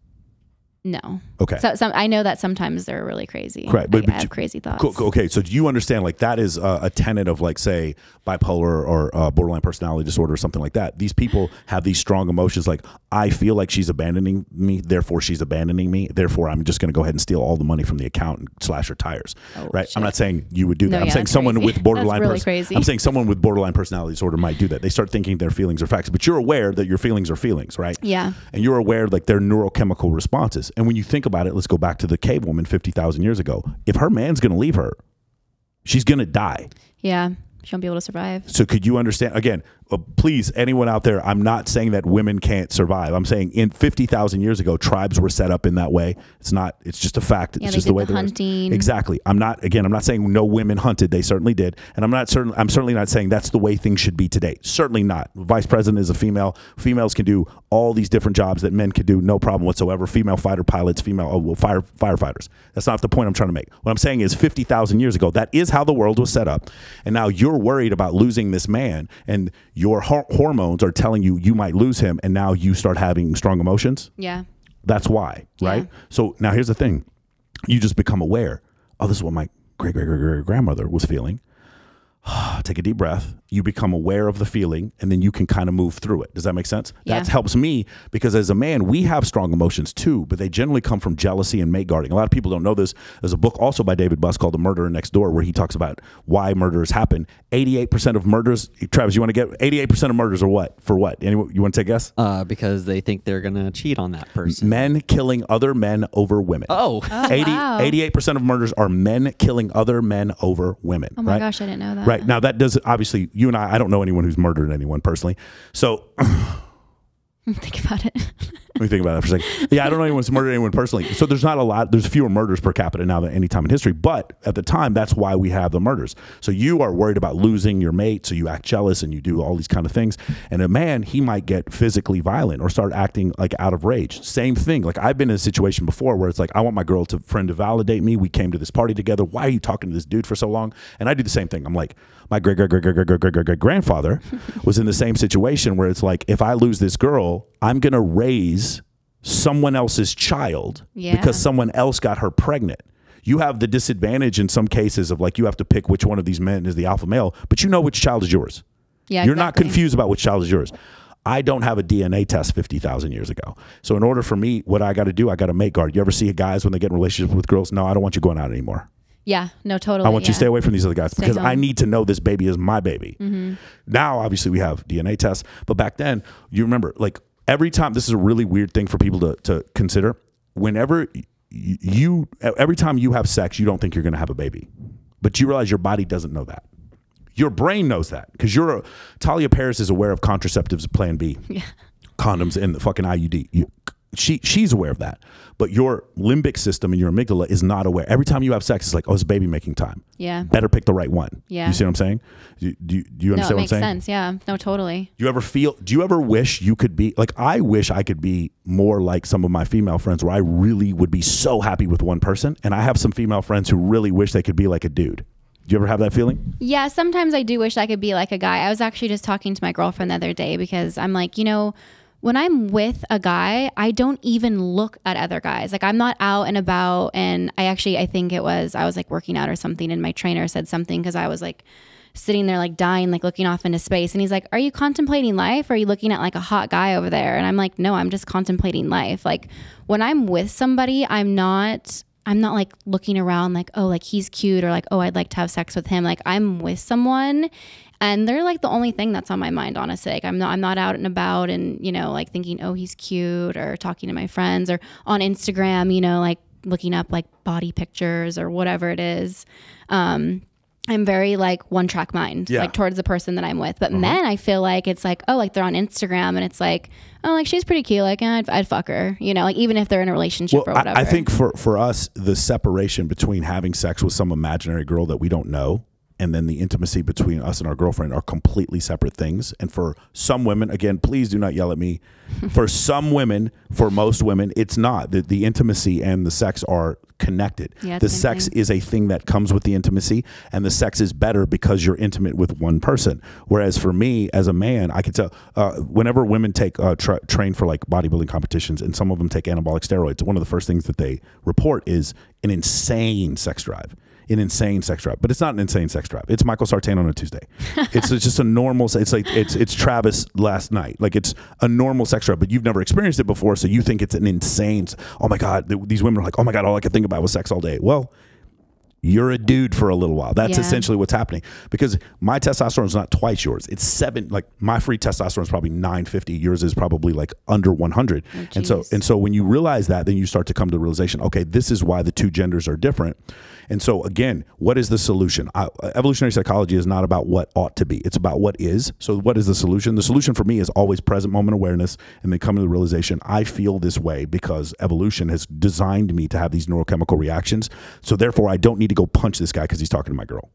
No. Okay. So I know that sometimes they're really crazy. Right. But I have crazy thoughts. Cool. Okay. So do you understand, like, that is a tenet of, like, say, bipolar or borderline personality disorder or something like that? These people have these strong emotions, like, I feel like she's abandoning me, therefore she's abandoning me, therefore I'm just going to go ahead and steal all the money from the account and slash her tires. Right. Shit. I'm not saying you would do that. No, I'm saying someone crazy. with borderline crazy. I'm saying someone with borderline personality disorder might do that. They start thinking their feelings are facts, but you're aware that your feelings are feelings, right? Yeah. And you're aware, like, they're neurochemical responses. And when you think about it, let's go back to the cave woman 50,000 years ago. If her man's going to leave her, she's going to die. Yeah. She won't be able to survive. So could you understand, again, please, anyone out there, I'm not saying that women can't survive. I'm saying in 50,000 years ago, tribes were set up in that way. It's just a fact. It's just the way the hunting. Exactly. I'm not saying no women hunted. They certainly did. And I'm certainly not saying that's the way things should be today. Certainly not. Vice president is a female. Females can do all these different jobs that men could do, no problem whatsoever. Female fighter pilots, firefighters. That's not the point I'm trying to make. What I'm saying is 50,000 years ago, that is how the world was set up. And now you're worried about losing this man, and your hormones are telling you you might lose him, and now you start having strong emotions. Yeah. That's why, right? Yeah. So now here's the thing. You just become aware. Oh, this is what my great-great-great-grandmother was feeling. Take a deep breath. You become aware of the feeling, and then you can kind of move through it. Does that make sense? Yeah. That helps me, because as a man, we have strong emotions too, but they generally come from jealousy and mate guarding. A lot of people don't know this. There's a book also by David Buss called The Murderer Next Door, where he talks about why murders happen. 88% of murders, Travis, you want to get 88% of murders are what? For what? Anyone, you want to take a guess? Because they think they're going to cheat on that person. Men killing other men over women. Oh. 88% of murders are men killing other men over women. Oh my gosh, I didn't know that. Right. Now that does, obviously, you and I don't know anyone who's murdered anyone personally. So think about it. Let me think about that for a second. Yeah, I don't know anyone who's murdered anyone personally. So there's not a lot, there's fewer murders per capita now than any time in history. But at the time, that's why we have the murders. So you are worried about losing your mate, so you act jealous and you do all these kind of things. And a man, he might get physically violent or start acting like out of rage. Same thing. Like, I've been in a situation before where it's like, I want my friend to validate me. We came to this party together. Why are you talking to this dude for so long? And I do the same thing. I'm like, my great-great-great-great-great-great-grandfather was in the same situation where it's like, if I lose this girl, I'm going to raise someone else's child because someone else got her pregnant. You have the disadvantage in some cases of, like, you have to pick which one of these men is the alpha male, but you know which child is yours. Yeah, you're not confused about which child is yours. I don't have a DNA test 50,000 years ago. So in order for me, what I got to do, I got to mate guard. You ever see guys when they get in relationships with girls? No, I don't want you going out anymore. Yeah, no, totally. I want you to stay away from these other guys because I need to know this baby is my baby. Mm-hmm. Now, obviously, we have DNA tests. But back then, you remember, like, every time, this is a really weird thing for people to consider. Whenever every time you have sex, you don't think you're going to have a baby. But you realize your body doesn't know that. Your brain knows that because Tahlia Paris is aware of contraceptives, Plan B, condoms, and the fucking IUD. She's aware of that, but your limbic system and your amygdala is not aware. Every time you have sex, it's like, oh, it's baby making time. Yeah. Better pick the right one. Yeah. You see what I'm saying? Do you understand what I'm saying? No, it makes sense. Yeah. No, totally. Do you ever wish you could be, like, I wish I could be more like some of my female friends where I really would be so happy with one person. And I have some female friends who really wish they could be like a dude. Do you ever have that feeling? Yeah, sometimes I do wish I could be like a guy. I was actually just talking to my girlfriend the other day because I'm like, when I'm with a guy, I don't even look at other guys. Like, I'm not out and about. And I think I was like working out or something, and my trainer said something because I was like sitting there like dying, like looking off into space. And he's like, are you contemplating life? Or are you looking at like a hot guy over there? And I'm like, no, I'm just contemplating life. Like, when I'm with somebody, I'm not like looking around like, oh, like he's cute, or like, oh, I'd like to have sex with him. Like, I'm with someone. And they're like the only thing that's on my mind, honestly. Like I'm not out and about and, you know, like thinking, oh, he's cute, or talking to my friends, or on Instagram, you know, like looking up like body pictures or whatever it is. I'm very like one track mind, like towards the person that I'm with. But men, I feel like it's like, oh, like they're on Instagram and it's like, oh, like she's pretty cute. Like I'd fuck her, you know, like even if they're in a relationship or whatever. I think for us, the separation between having sex with some imaginary girl that we don't know and then the intimacy between us and our girlfriend are completely separate things. And for some women, again, please do not yell at me. For some women, for most women, it's not. The intimacy and the sex are connected. Yeah, the sex is a thing that comes with the intimacy, and the sex is better because you're intimate with one person. Whereas for me, as a man, I could tell whenever women take train for like bodybuilding competitions, and some of them take anabolic steroids, one of the first things that they report is an insane sex drive. But it's not an insane sex drive. It's Michael Sartain on a Tuesday. It's just a normal. It's like it's Travis last night. Like it's a normal sex drive, but you've never experienced it before, so you think it's an insane. Oh my God, these women are like, oh my God, all I can think about was sex all day. Well, you're a dude for a little while. That's essentially what's happening, because my testosterone is not twice yours. It's 7. Like my free testosterone is probably 950. Yours is probably like under 100. Oh, and so when you realize that, then you start to come to the realization, okay, this is why the two genders are different. And so again, what is the solution? Evolutionary psychology is not about what ought to be. It's about what is. So what is the solution? The solution for me is always present moment awareness, and then come to the realization, I feel this way because evolution has designed me to have these neurochemical reactions. So therefore I don't need to go punch this guy because he's talking to my girl,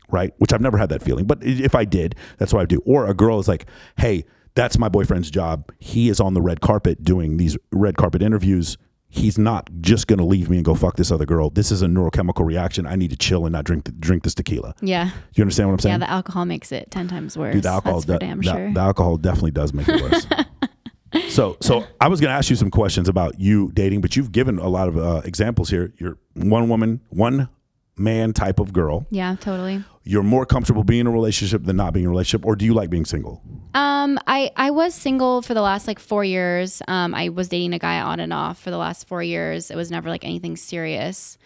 right? Which I've never had that feeling. But if I did, that's what I do. Or a girl is like, hey, that's my boyfriend's job. He is on the red carpet doing these red carpet interviews. He's not just going to leave me and go fuck this other girl. This is a neurochemical reaction. I need to chill and not drink this tequila. Yeah. You understand what I'm saying? Yeah, the alcohol makes it 10 times worse. Dude, the alcohol, that's for damn sure. The alcohol definitely does make it worse. So I was going to ask you some questions about you dating, but you've given a lot of examples here. You're one woman, one man type of girl. Yeah, totally. You're more comfortable being in a relationship than not being in a relationship, or do you like being single? I was single for the last like 4 years. I was dating a guy on and off for the last 4 years. It was never like anything serious.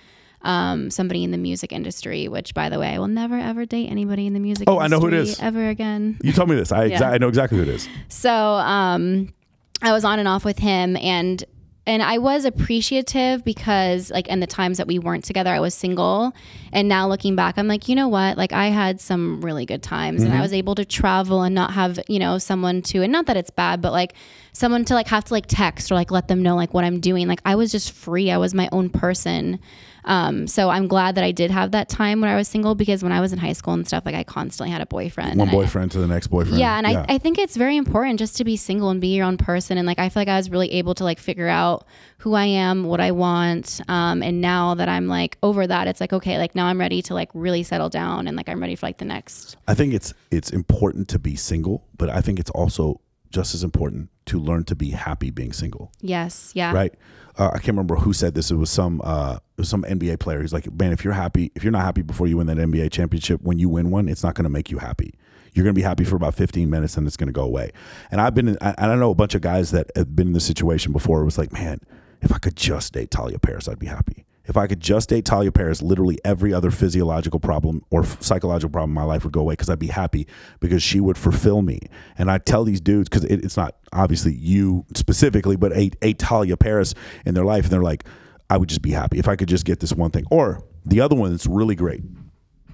Somebody in the music industry, which by the way, I will never ever date anybody in the music industry. I know who it is. Ever again. You told me this. I know exactly who it is. So I was on and off with him, and I was appreciative because like in the times that we weren't together, I was single. And now looking back, I'm like, you know what? Like I had some really good times, and I was able to travel and not have, you know, someone to, and not that it's bad, but like someone to like have to like text or like let them know like what I'm doing. Like I was just free. I was my own person. So I'm glad that I did have that time when I was single, because when I was in high school and stuff, like I constantly had a boyfriend. One boyfriend to the next boyfriend. Yeah. And I think it's very important just to be single and be your own person. And like, I feel like I was really able to like figure out who I am, what I want. And now that I'm like over that, it's like, okay, like now I'm ready to like really settle down, and like I'm ready for like the next. I think it's important to be single, but I think it's also just as important to learn to be happy being single. Yes. Yeah. Right. I can't remember who said this. It was some NBA player. He's like, man, if you're not happy before you win that NBA championship, when you win one, it's not going to make you happy. You're going to be happy for about 15 minutes and it's going to go away. And I know a bunch of guys that have been in this situation before. It was like, man, if I could just date Tahlia Paris, I'd be happy. If I could just date Tahlia Paris, literally every other physiological problem or psychological problem in my life would go away, because I'd be happy because she would fulfill me. And I tell these dudes, because it's not obviously you specifically, but a Tahlia Paris in their life, and they're like, I would just be happy if I could just get this one thing. Or the other one that's really great,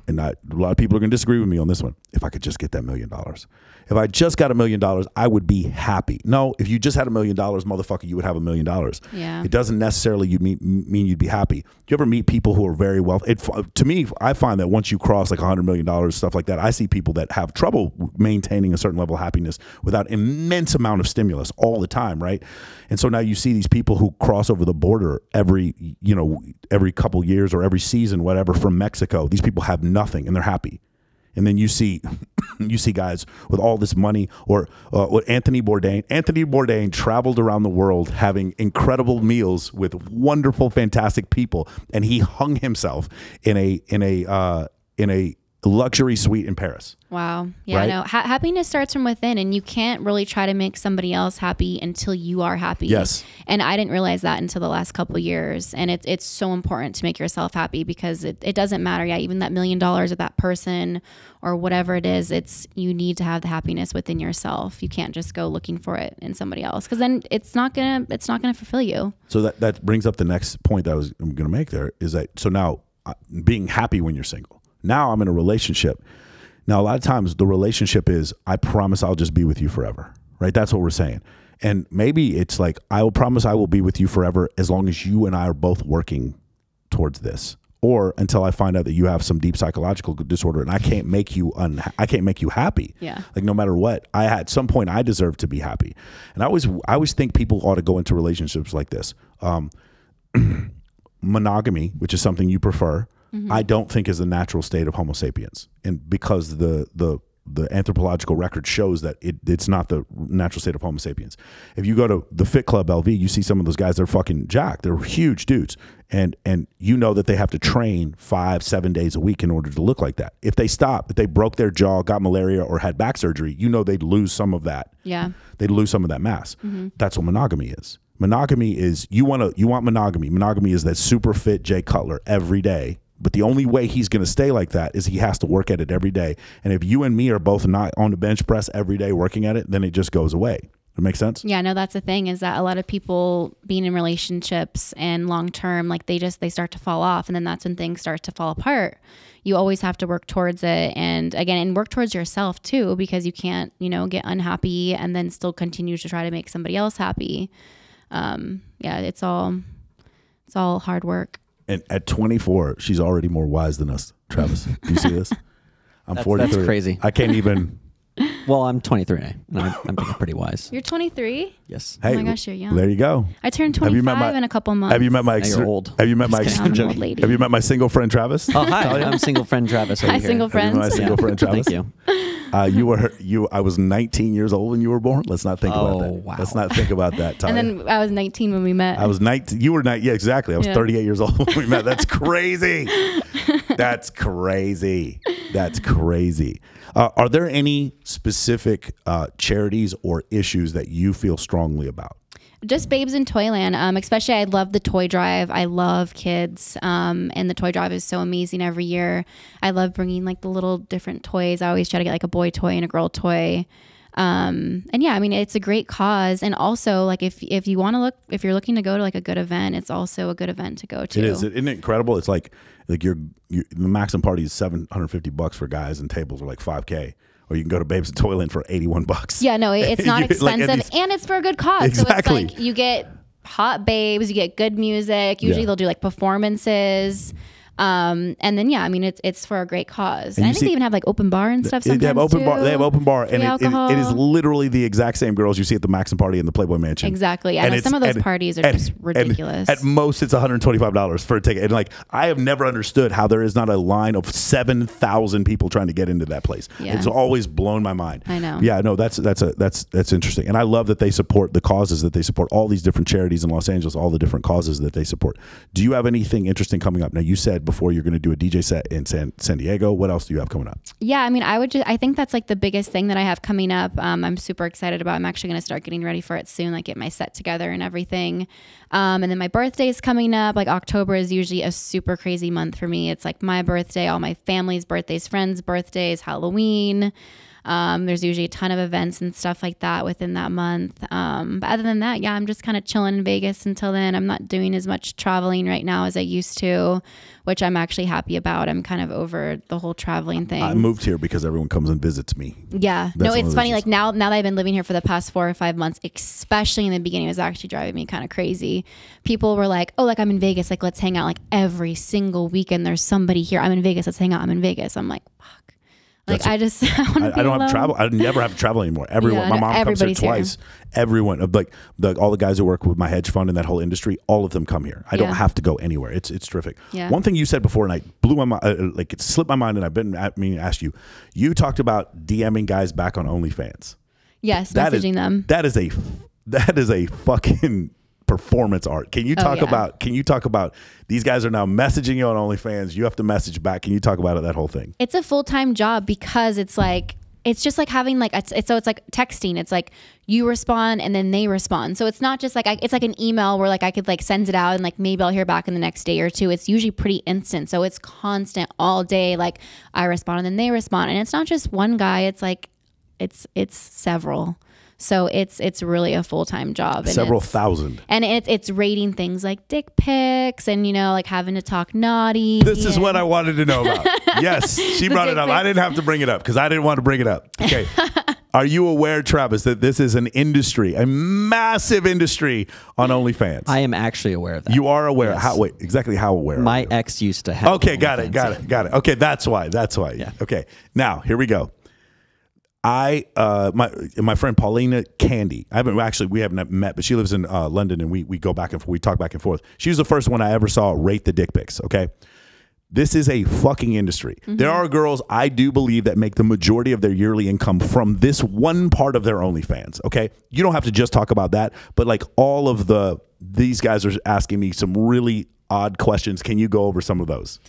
and a lot of people are going to disagree with me on this one, if I could just get that $1 million. If I just got $1 million, I would be happy. No, if you just had $1 million, motherfucker, you would have $1 million. Yeah. It doesn't necessarily mean you'd be happy. Do you ever meet people who are very wealthy? To me, I find that once you cross like $100 million, stuff like that, I see people that have trouble maintaining a certain level of happiness without immense amount of stimulus all the time, right? And so now you see these people who cross over the border every couple years or every season, whatever, from Mexico. These people have nothing and they're happy. And then you see guys with all this money, or Anthony Bourdain. Anthony Bourdain traveled around the world having incredible meals with wonderful, fantastic people, and he hung himself in a luxury suite in Paris. Wow. Yeah, Right? no. Happiness starts from within, and you can't really try to make somebody else happy until you are happy. Yes. And I didn't realize that until the last couple of years. And it's so important to make yourself happy, because it doesn't matter. Yeah, even that $1 million of that person or whatever it is, you need to have the happiness within yourself. You can't just go looking for it in somebody else, because then it's not gonna fulfill you. So that brings up the next point that I'm going to make there is that, so now being happy when you're single. Now I'm in a relationship. Now, a lot of times the relationship is, I promise I'll just be with you forever, right? That's what we're saying. And maybe it's like, I will promise I will be with you forever as long as you and I are both working towards this, or until I find out that you have some deep psychological disorder and I can't make you happy. Yeah. Like, no matter what, at some point I deserve to be happy. And I always think people ought to go into relationships like this. Monogamy, which is something you prefer, I don't think is the natural state of Homo sapiens, and because the anthropological record shows that it's not the natural state of Homo sapiens. If you go to the FitclubLV, you see some of those guys. They're fucking jacked. They're huge dudes, and you know that they have to train 5-7 days a week in order to look like that. If they broke their jaw, got malaria, or had back surgery, you know they'd lose some of that. Yeah, they'd lose some of that mass. That's what monogamy is. Monogamy is you want monogamy. Monogamy is that super fit Jay Cutler every day. But the only way he's going to stay like that is he has to work at it every day. And if you and me are both not on the bench press every day working at it, then it just goes away. It makes sense? Yeah, no, that's the thing, is that a lot of people being in relationships and long term, like they start to fall off, and then that's when things start to fall apart. You always have to work towards it, and work towards yourself too, because you can't, get unhappy and then still continue to try to make somebody else happy. It's all hard work. And at 24, she's already more wise than us, Travis. Do you see this? I'm 43. That's crazy. I can't even. Well, I'm 23, and I'm being pretty wise. You're 23? Yes. Hey, oh my gosh, you're young. There you go. I turned 25 in a couple months. Have you met my You're old. Have you met my I'm an old lady. Have you met my single friend Travis? Oh, hi. I'm single friend Travis. Hi, single friends. My single friend Travis. Thank you. I was 19 years old when you were born. Let's not think about that. Wow. Let's not think about that, Tahlia. And then I was 19 when we met. I was 19. You were 19. Yeah, exactly. I was 38 years old when we met. That's crazy. That's crazy. That's crazy. Are there any specific charities or issues that you feel strongly about? Just Babes in Toyland. Especially, I love the toy drive. I love kids. And the toy drive is so amazing every year. I love bringing like the little different toys. I always try to get like a boy toy and a girl toy. And yeah, I mean, it's a great cause. And also, like, if you're looking to go to like a good event, it's also a good event to go to. It is. Isn't it incredible? It's like the maximum party is $750 for guys, and tables are like $5K. Or you can go to Babes in Toyland for $81. Yeah, no, it's not expensive, and it's for a good cause. Exactly. So it's like you get hot babes, you get good music. Usually they'll do like performances. And then I mean it's for a great cause. And I think they even have like open bar and stuff sometimes. They have open bar. They have open bar, and it is literally the exact same girls you see at the Maxim party and the Playboy Mansion. Exactly. Yeah, and some of those parties are just ridiculous. At most, it's $125 for a ticket. And like, I have never understood how there is not a line of 7,000 people trying to get into that place. Yeah. It's always blown my mind. I know. Yeah, no, that's interesting, and I love that they support the causes that they support. All these different charities in Los Angeles, all the different causes that they support. Do you have anything interesting coming up? Now, you said before you're going to do a DJ set in San Diego. What else do you have coming up? Yeah, I mean, I think that's like the biggest thing that I have coming up. I'm super excited about. I'm actually going to start getting ready for it soon, like get my set together and everything. And then my birthday is coming up. Like October is usually a super crazy month for me. It's like my birthday, all my family's birthdays, friends' birthdays, Halloween. There's usually a ton of events and stuff like that within that month. But other than that, I'm just kind of chilling in Vegas until then. I'm not doing as much traveling right now as I used to, which I'm actually happy about. I'm kind of over the whole traveling thing. I moved here because everyone comes and visits me. Yeah. No, it's funny. Like now that I've been living here for the past 4 or 5 months, especially in the beginning, it was actually driving me kind of crazy. People were like, oh, like I'm in Vegas. Like, let's hang out like every single weekend. There's somebody here. I'm in Vegas. Let's hang out. I'm in Vegas. I'm like, fuck. Like I don't have to travel. I never have to travel anymore. Everyone, my mom comes here twice. Here. Everyone, like all the guys who work with my hedge fund and that whole industry, all of them come here. I don't have to go anywhere. It's terrific. Yeah. One thing you said before, and I blew my mind, like it slipped my mind, and I've been meaning to ask you. You talked about DMing guys back on OnlyFans. Yes, messaging them. That is a fucking performance art. Can you talk about these guys are now messaging you on OnlyFans. You have to message back. Can you talk about that whole thing? It's a full-time job because it's like, it's just like having like, so it's like texting. It's like you respond and then they respond. So it's not just like, it's like an email where like I could like send it out and like maybe I'll hear back in the next day or two. It's usually pretty instant. So it's constant all day. Like I respond and then they respond. And it's not just one guy. It's like, it's several. So it's really a full-time job. And several thousand. And it's rating things like dick pics and, you know, like having to talk naughty. This is what I wanted to know about. Yes, she brought it up. I didn't have to bring it up because I didn't want to bring it up. Okay. Are you aware, Travis, that this is an industry, a massive industry on OnlyFans? I am actually aware of that. You are aware. Yes. Exactly how aware? My ex used to have. Okay, got it. Okay, that's why. Yeah. Okay, now here we go. My friend Paulina Candy. We haven't met, but she lives in London, and we go back and forth. We talk back and forth. She was the first one I ever saw rate the dick pics. Okay, this is a fucking industry. Mm-hmm. There are girls I do believe that make the majority of their yearly income from this one part of their OnlyFans. Okay, you don't have to just talk about that, but like all of these guys are asking me some really odd questions. Can you go over some of those?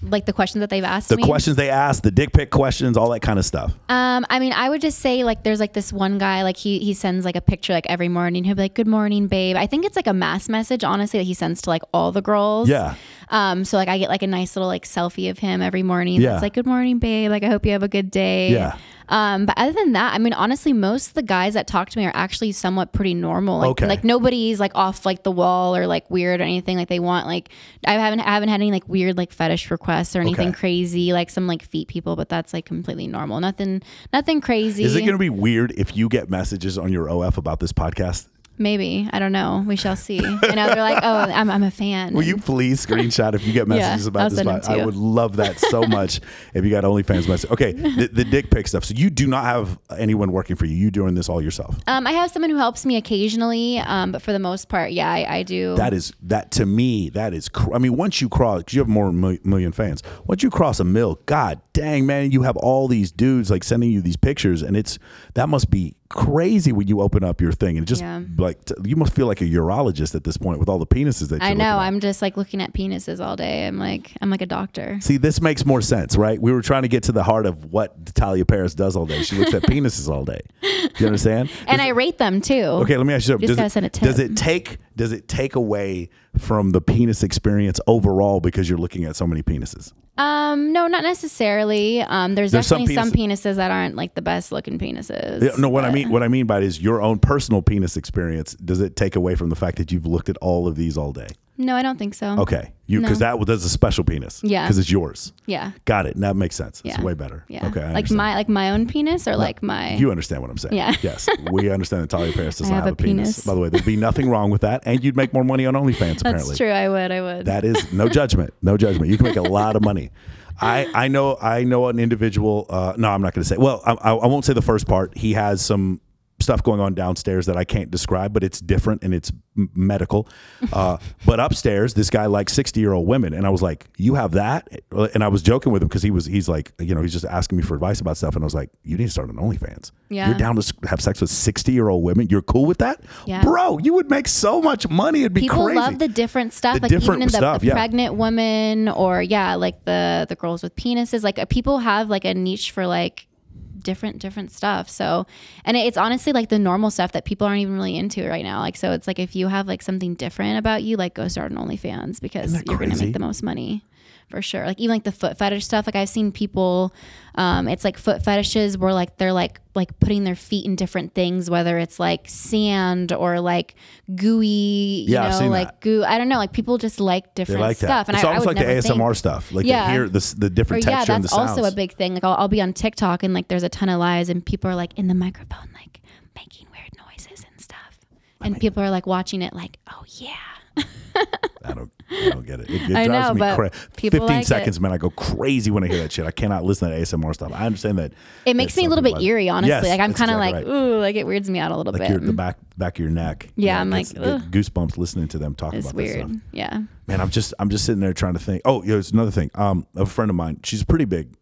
Like the questions that they've asked me? The questions they ask, the dick pic questions, all that kind of stuff. I mean, I would just say like there's like this one guy, like he sends like a picture like every morning. He'll be like, "Good morning, babe." I think it's like a mass message, honestly, that he sends to like all the girls. Yeah. So like I get like a nice little like selfie of him every morning. Yeah. That's like, "Good morning, babe. Like I hope you have a good day." Yeah. But other than that, I mean, honestly, most of the guys that talk to me are actually somewhat pretty normal. Like, okay. Like nobody's like off like the wall or like weird or anything. Like they want like I haven't had any like weird like fetish requests or anything crazy, like some like feet people, but that's like completely normal. Nothing crazy. Is it going to be weird if you get messages on your OF about this podcast? Maybe. I don't know. We shall see. You know, they're like, "Oh, I'm a fan." Will you please screenshot if you get messages about this podcast? I would love that so much if you got OnlyFans message. Okay, the dick pic stuff. So you do not have anyone working for you. You doing this all yourself? I have someone who helps me occasionally, but for the most part, yeah, I do. That to me, I mean, once you cross, 'cause you have more than a million fans. Once you cross a mil, god dang, man, you have all these dudes like sending you these pictures, and that must be crazy when you open up your thing and just like you must feel like a urologist at this point with all the penises that I know. I'm just like looking at penises all day. I'm like a doctor. See, this makes more sense, right? We were trying to get to the heart of what Tahlia Paris does all day. She looks at penises all day. Do you understand? And I rate them too. Okay, let me ask you something. Just gotta send a tip. Does it take away from the penis experience overall because you're looking at so many penises? No, not necessarily. There's definitely some penises that aren't like the best looking penises. Yeah, no, what I mean by it is your own personal penis experience. Does it take away from the fact that you've looked at all of these all day? No, I don't think so. Okay, because that's a special penis. Yeah, because it's yours. Yeah, got it. That makes sense. Yeah. It's way better. Yeah, okay. Like my own penis or like my. You understand what I'm saying? Yeah. Yes, we understand that Tahlia Paris does not have a penis. By the way, there'd be nothing wrong with that, and you'd make more money on OnlyFans. Apparently, that's true. I would. That is no judgment. No judgment. You can make a lot of money. I know an individual. No, I'm not going to say. Well, I won't say the first part. He has some stuff going on downstairs that I can't describe, but it's different and it's medical. But upstairs, this guy likes 60-year-old women, and I was like, "You have that?" And I was joking with him because he's like, he's just asking me for advice about stuff, and I was like, "You need to start an OnlyFans. Yeah. You're down to have sex with 60-year-old women. You're cool with that, bro? You would make so much money. It'd be crazy." People love the different stuff, like even in the pregnant women, or like the girls with penises. Like people have like a niche for like different stuff. So, and it's honestly like the normal stuff that people aren't even really into right now. Like, so it's like if you have like something different about you, like go start an OnlyFans because you're going to make the most money for sure. Like even like the foot fetish stuff. Like I've seen people, it's like foot fetishes where like they're like putting their feet in different things, whether it's like sand or like gooey, like goo. I don't know. Like people just like different stuff. And it's almost like the ASMR stuff. Like you hear the different texture and the sounds. That's also a big thing. Like I'll be on TikTok and like there's a ton of lives and people are like in the microphone, like making weird noises and stuff. And people are like watching it like, oh yeah. I don't get it. It drives me crazy. 15 seconds, man, I go crazy when I hear that shit. I cannot listen to ASMR stuff. I understand that. It makes me a little bit eerie, honestly. Yes, like I'm kind of like, right. ooh, like it weirds me out a little bit. The back of your neck. Yeah, I'm like, get goosebumps listening to them talk about it's weird. That stuff. Yeah. Man, I'm just sitting there trying to think. Oh, it's another thing. A friend of mine, she's a pretty big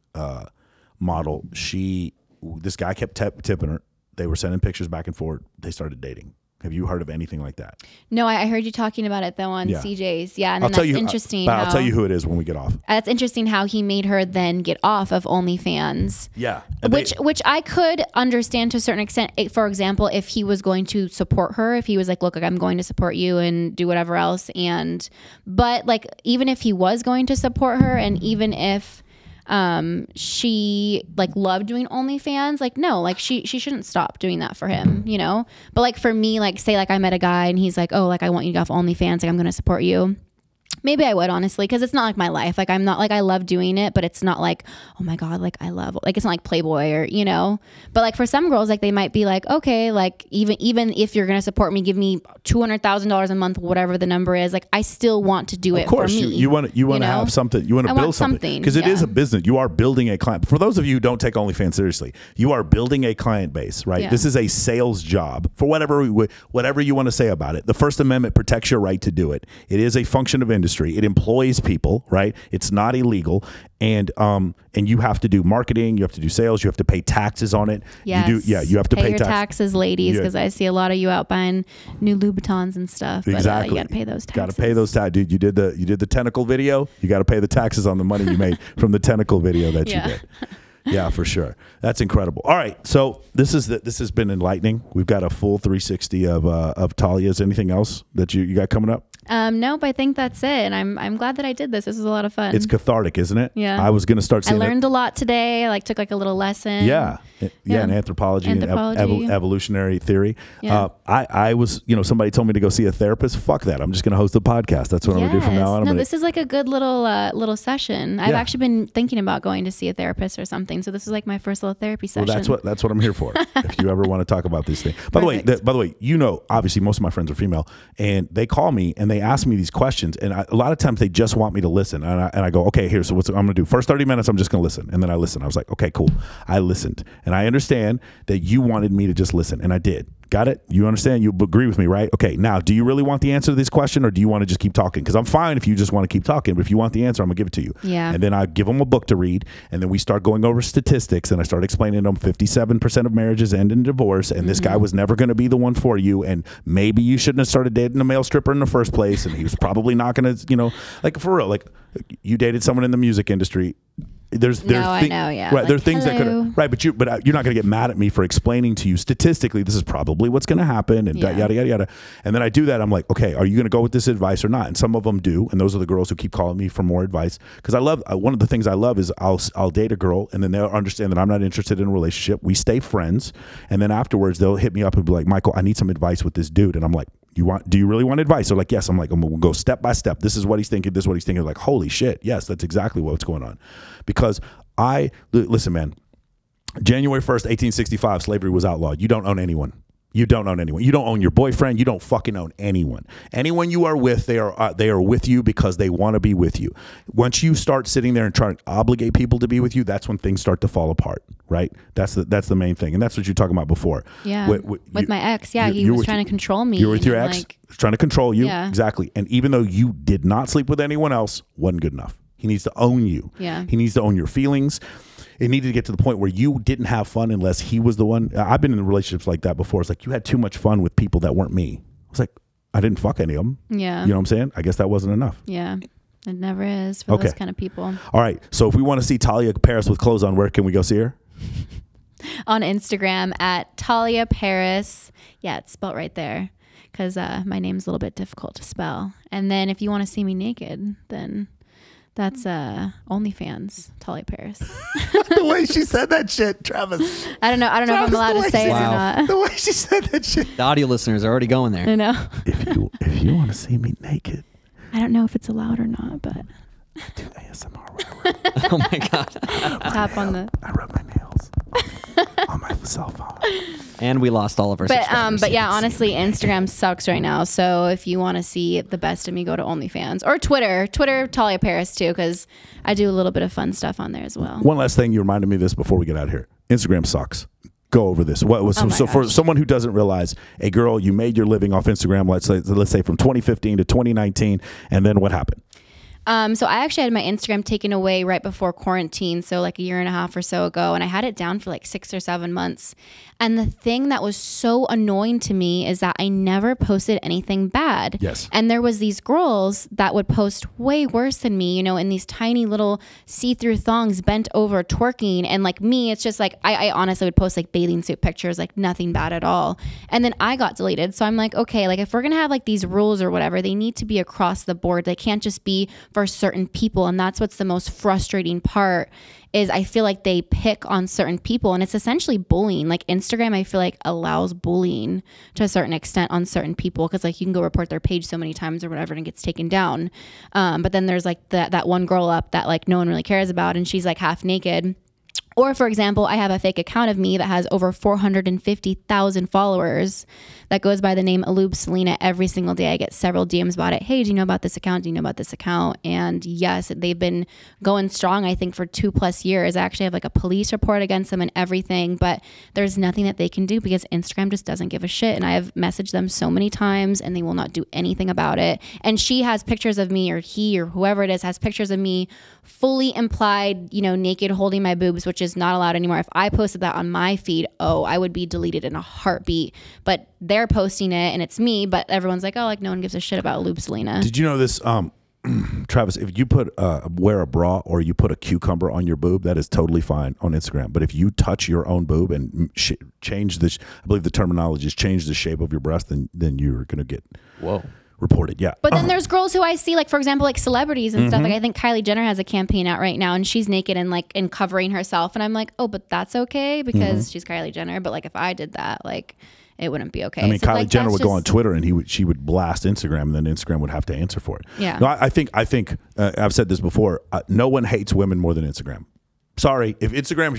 model. This guy kept tipping her. They were sending pictures back and forth. They started dating. Have you heard of anything like that? No, I heard you talking about it though on CJ's. Yeah, and then that's interesting. I'll tell you who it is when we get off. That's interesting how he made her then get off of OnlyFans. Yeah, which I could understand to a certain extent. For example, if he was going to support her, if he was like, "Look, I'm going to support you and do whatever else," but like even if he was going to support her, and even if she like loved doing OnlyFans, like no, like she shouldn't stop doing that for him, you know. But like for me, like say like I met a guy and he's like, oh, like I want you to get off OnlyFans, like I'm gonna support you. Maybe I would, honestly, because it's not like my life. Like I'm not like I love doing it, but it's not like, oh my God, like I love, like it's not like Playboy or, you know. But like for some girls, like they might be like, okay, like even if you're gonna support me, give me $200,000 a month, whatever the number is. Like I still want to do it for me. You want to have something. You want to build something because it is a business. You are building a client. For those of you who don't take OnlyFans seriously, you are building a client base, right? Yeah. This is a sales job for whatever you want to say about it. The First Amendment protects your right to do it. It is a function of industry. It employs people, right? It's not illegal, and you have to do marketing, you have to do sales, you have to pay taxes on it. Yes. You have to pay your taxes, ladies, because I see a lot of you out buying new Louboutins and stuff. But, exactly, you got to pay those taxes. Got to pay those taxes, dude. You did the tentacle video. You got to pay the taxes on the money you made from the tentacle video that you did. Yeah, for sure. That's incredible. All right, so this has been enlightening. We've got a full 360 of Tahlia's. Anything else that you got coming up? Nope, I think that's it. And I'm glad that I did this. This was a lot of fun. It's cathartic, isn't it? Yeah. I was going to start seeing I learned a lot today. I like took like a little lesson. Yeah. In anthropology. And evolutionary theory. Yeah. I was, somebody told me to go see a therapist. Fuck that. I'm just going to host a podcast. That's what I'm going to do from now on. No, this is like a good little session. I've actually been thinking about going to see a therapist or something. So this is like my first little therapy session. Well, that's what I'm here for. If you ever want to talk about these things. By the way, obviously most of my friends are female, and they call me and they ask me these questions, and a lot of times they just want me to listen, and I go, okay, here, so what I'm going to do. First 30 minutes, I'm just going to listen, and then I listen. I was like, okay, cool. I listened, and I understand that you wanted me to just listen, and I did. Got it? You understand? You agree with me, right? Okay, now, do you really want the answer to this question, or do you want to just keep talking? Because I'm fine if you just want to keep talking, but if you want the answer, I'm going to give it to you. Yeah. And then I give them a book to read, and then we start going over statistics, and I start explaining to them 57% of marriages end in divorce, and this guy was never going to be the one for you, and maybe you shouldn't have started dating a male stripper in the first place, and he was probably not going to, like for real, like you dated someone in the music industry. I know, yeah. Right, there are things that could, right, but you're not going to get mad at me for explaining to you statistically this is probably what's going to happen, and yada yada yada. And then I do that. I'm like, okay, are you going to go with this advice or not? And some of them do, and those are the girls who keep calling me for more advice, because I love one of the things I love is I'll date a girl, and then they'll understand that I'm not interested in a relationship. We stay friends, and then afterwards they'll hit me up and be like, Michael, I need some advice with this dude, and I'm like, do you really want advice? They're like, yes. I'm like, we'll go step by step. This is what he's thinking. This is what he's thinking. Like, holy shit. Yes, that's exactly what's going on. Because listen, man, January 1st, 1865, slavery was outlawed. You don't own anyone. You don't own anyone. You don't own your boyfriend. You don't fucking own anyone. Anyone you are with, they are with you because they want to be with you. Once you start sitting there and trying to obligate people to be with you, that's when things start to fall apart, right? That's the main thing, and that's what you're talking about before. Yeah, with my ex, he was trying to control me. You were with your ex, trying to control you, exactly. And even though you did not sleep with anyone else, wasn't good enough. He needs to own you. Yeah, he needs to own your feelings. It needed to get to the point where you didn't have fun unless he was the one. I've been in relationships like that before. It's like you had too much fun with people that weren't me. I was like, I didn't fuck any of them. Yeah. You know what I'm saying? I guess that wasn't enough. Yeah. It never is for those kind of people. All right. So if we want to see Tahlia Paris with clothes on, where can we go see her? On Instagram at Tahlia Paris. Yeah, it's spelled right there because my name's a little bit difficult to spell. And then if you want to see me naked, then... that's OnlyFans, Tahlia Paris. The way she said that shit, Travis. I don't know if I'm allowed to say it or not. The way she said that shit. The audio listeners are already going there. I know. If you want to see me naked. I don't know if it's allowed or not, but. I do ASMR. Oh my God. Tap on the. I rub my nails on my cell phone. And we lost all of our subscribers. But yeah, honestly, Instagram sucks right now. So if you want to see the best of me, go to OnlyFans or Twitter, Tahlia Paris too, because I do a little bit of fun stuff on there as well. One last thing, you reminded me of this before we get out of here. Instagram sucks. Go over this. So for someone who doesn't realize, a girl, you made your living off Instagram, let's say from 2015 to 2019, and then what happened? So I actually had my Instagram taken away right before quarantine, so like a year and a half or so ago, and I had it down for like 6 or 7 months. And the thing that was so annoying to me is that I never posted anything bad. Yes. And there was these girls that would post way worse than me, you know, in these tiny little see-through thongs bent over twerking. And like me, it's just like, I honestly would post like bathing suit pictures, like nothing bad at all. And then I got deleted. So I'm like, okay, like if we're going to have like these rules or whatever, they need to be across the board. They can't just be for certain people. And that's what's the most frustrating part is I feel like they pick on certain people, and it's essentially bullying. Like Instagram, I feel like allows bullying to a certain extent on certain people, because like you can go report their page so many times or whatever and it gets taken down. But then there's like that one girl up that like no one really cares about, and she's like half naked. Or for example, I have a fake account of me that has over 450,000 followers that goes by the name Aloob Selena. Every single day I get several DMs about it. Hey, do you know about this account? Do you know about this account? And yes, they've been going strong, I think, for 2+ years. I actually have like a police report against them and everything, but there's nothing that they can do because Instagram just doesn't give a shit. And I have messaged them so many times and they will not do anything about it. And she has pictures of me, or he or whoever it is has pictures of me fully implied, you know, naked holding my boobs, which is not allowed anymore. If I posted that on my feed, I would be deleted in a heartbeat. But they're posting it and it's me, but everyone's like, oh, like no one gives a shit about Aloob Selena. Did you know this, Travis, if you put wear a bra or you put a cucumber on your boob, that is totally fine on Instagram. But if you touch your own boob and change this, I believe the terminology is change the shape of your breast, then you're going to get reported. Yeah. But then there's girls who I see, like, for example, like celebrities and stuff. Like I think Kylie Jenner has a campaign out right now and she's naked and like and covering herself. And I'm like, oh, but that's okay because she's Kylie Jenner. But like if I did that, like it wouldn't be okay. I mean, so, Kylie like, Jenner would go on Twitter and she would blast Instagram, and then Instagram would have to answer for it. Yeah. No, I think I've said this before. No one hates women more than Instagram. Sorry, if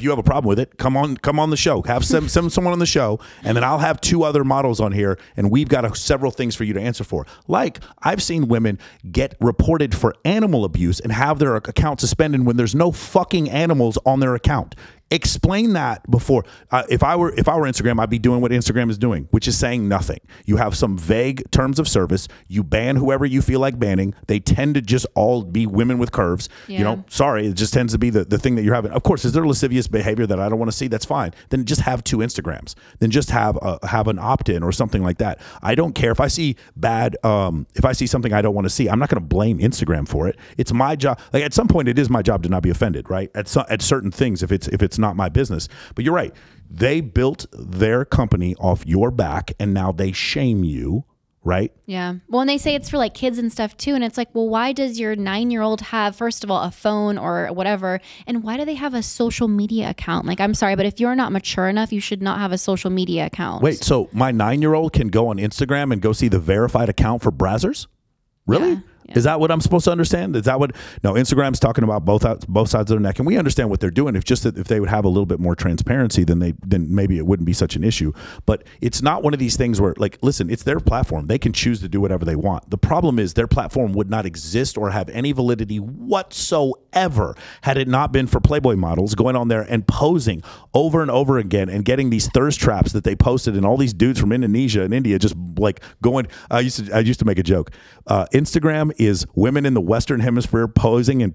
you have a problem with it, come on the show. Have someone on the show, and then I'll have 2 other models on here, and we've got several things for you to answer for. Like, I've seen women get reported for animal abuse and have their account suspended when there's no fucking animals on their account. Explain that before. If I were Instagram, I'd be doing what Instagram is doing, which is saying nothing. You have some vague terms of service. You ban whoever you feel like banning. They tend to just all be women with curves. Yeah. You know, sorry, it just tends to be the thing that you're having. Of course, is there lascivious behavior that I don't want to see? That's fine. Then just have 2 Instagrams. Then just have an opt-in or something like that. I don't care if I see if I see something I don't want to see. I'm not going to blame Instagram for it. It's my job. Like at some point, it is my job to not be offended, right? At certain things, if it's not my business. But you're right. They built their company off your back and now they shame you, right? Yeah. Well, and they say it's for like kids and stuff too. And it's like, well, why does your 9-year-old have, first of all, a phone or whatever? And why do they have a social media account? Like, I'm sorry, but if you're not mature enough, you should not have a social media account. Wait, so my 9-year-old can go on Instagram and go see the verified account for Brazzers? Really? Yeah. Yeah. Is that what I'm supposed to understand? Is that what? No, Instagram's talking about both sides of their neck, and we understand what they're doing. If just that if they would have a little bit more transparency, then maybe it wouldn't be such an issue. But it's not one of these things where, like, listen, it's their platform. They can choose to do whatever they want. The problem is their platform would not exist or have any validity whatsoever had it not been for Playboy models going on there and posing over and over again and getting these thirst traps that they posted, and all these dudes from Indonesia and India just like going. I used to make a joke. Instagram is women in the Western Hemisphere posing and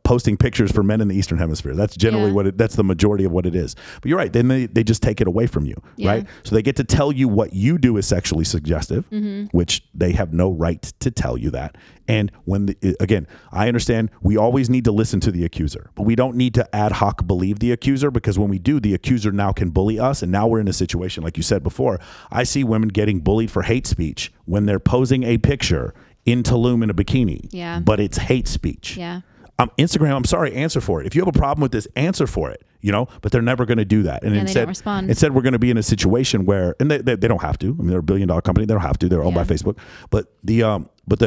posting pictures for men in the Eastern Hemisphere. That's generally that's the majority of what it is. But you're right. Then they just take it away from you, right? So they get to tell you what you do is sexually suggestive, which they have no right to tell you that. And again, I understand we always need to listen to the accuser, but we don't need to ad hoc believe the accuser, because when we do, the accuser now can bully us. And now we're in a situation, like you said before, I see women getting bullied for hate speech when they're posing a picture in Tulum in a bikini, but it's hate speech. Yeah. Instagram, I'm sorry, answer for it. If you have a problem with this, answer for it, but they're never going to do that. And they don't respond. Instead, we're going to be in a situation where, and they don't have to. I mean, they're $1 billion company. They don't have to. They're owned by Facebook. But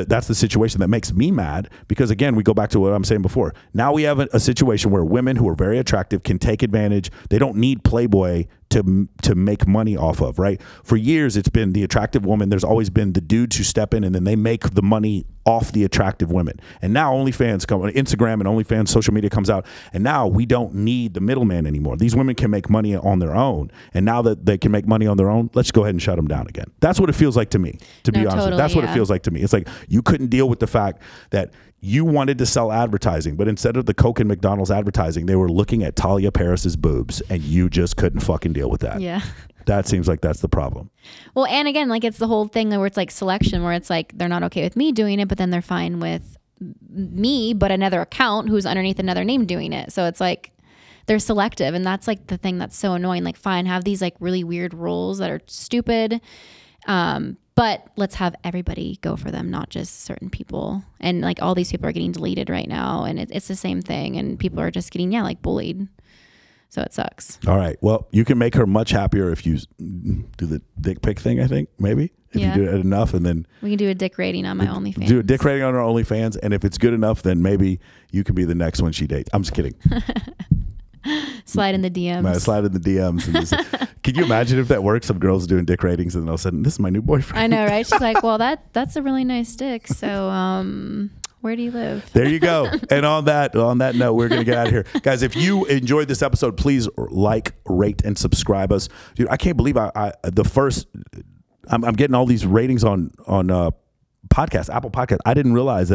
that's the situation that makes me mad, because again, we go back to what I'm saying before. Now we have a situation where women who are very attractive can take advantage. They don't need Playboy to make money off of, right? For years, it's been the attractive woman. There's always been the dudes who step in and then they make the money off the attractive women. And now OnlyFans come on Instagram, and OnlyFans social media comes out, and now we don't need the middleman anymore. These women can make money on their own, and now that they can make money on their own, let's go ahead and shut them down again. That's what it feels like to me, to be honest. Totally, that's what it feels like to me. It's like you couldn't deal with the fact that you wanted to sell advertising, but instead of the Coke and McDonald's advertising, they were looking at Tahlia Paris's boobs, and you just couldn't fucking deal with that. Yeah. That seems like that's the problem. Well, and again, like it's the whole thing where it's like selection, where it's like they're not okay with me doing it, but then they're fine with me, but another account who's underneath another name doing it. So it's like they're selective, and that's like the thing that's so annoying. Like, fine, have these like really weird rules that are stupid, but let's have everybody go for them, not just certain people. And like all these people are getting deleted right now, and it's the same thing, and people are just getting like bullied. So it sucks. All right. Well, you can make her much happier if you do the dick pic thing, I think, maybe. If you do it enough, and then... We can do a dick rating on my OnlyFans. Do a dick rating on our OnlyFans, and if it's good enough, then maybe you can be the next one she dates. I'm just kidding. Slide in the DMs. Slide in the DMs. And just, can you imagine if that works? Some girls doing dick ratings, and then all of a sudden, this is my new boyfriend. I know, right? She's like, well, that's a really nice dick. So, where do you live? There you go. And on that note, we're going to get out of here. Guys, if you enjoyed this episode, please like, rate, and subscribe us. Dude, I can't believe I'm getting all these ratings on podcasts, Apple Podcasts. I didn't realize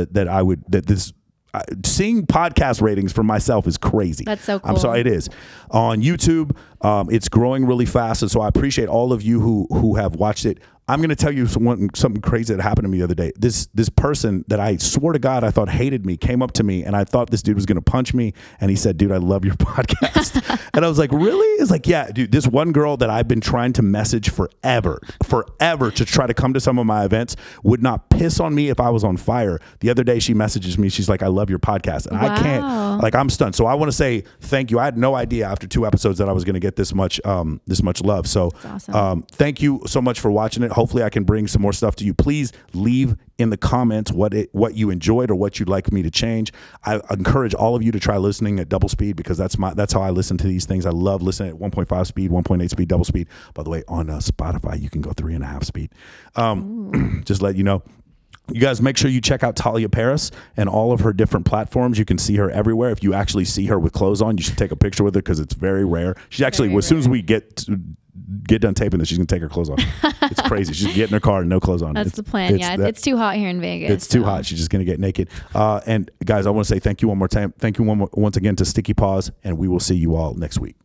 seeing podcast ratings for myself is crazy. That's so cool. I'm sorry, it is. On YouTube, it's growing really fast, and so I appreciate all of you who have watched it. I'm going to tell you something crazy that happened to me the other day. This person that I swore to God I thought hated me came up to me, and I thought this dude was going to punch me, and he said, dude, I love your podcast. And I was like, really? It's like, yeah, dude, this one girl that I've been trying to message forever to try to come to some of my events would not piss on me if I was on fire. The other day she messages me. She's like, I love your podcast. And I can't, like, I'm stunned. So I want to say thank you. I had no idea after 2 episodes that I was going to get this much love. So awesome. Thank you so much for watching it. Hopefully I can bring some more stuff to you. Please leave in the comments what you enjoyed or what you'd like me to change. I encourage all of you to try listening at double speed, because that's how I listen to these things. I love listening at 1.5 speed, 1.8 speed, double speed. By the way, on Spotify, you can go 3.5 speed. Just let you know. You guys make sure you check out Tahlia Paris and all of her different platforms. You can see her everywhere. If you actually see her with clothes on, you should take a picture with her, because it's very rare. She's actually, as soon as we get done taping this, she's gonna take her clothes off. It's crazy. She's getting in her car and no clothes on. That's the plan. It's too hot here in Vegas. It's too hot. She's just gonna get naked. And guys, I want to say thank you one more time. Thank you once again to Sticky Paws, and we will see you all next week.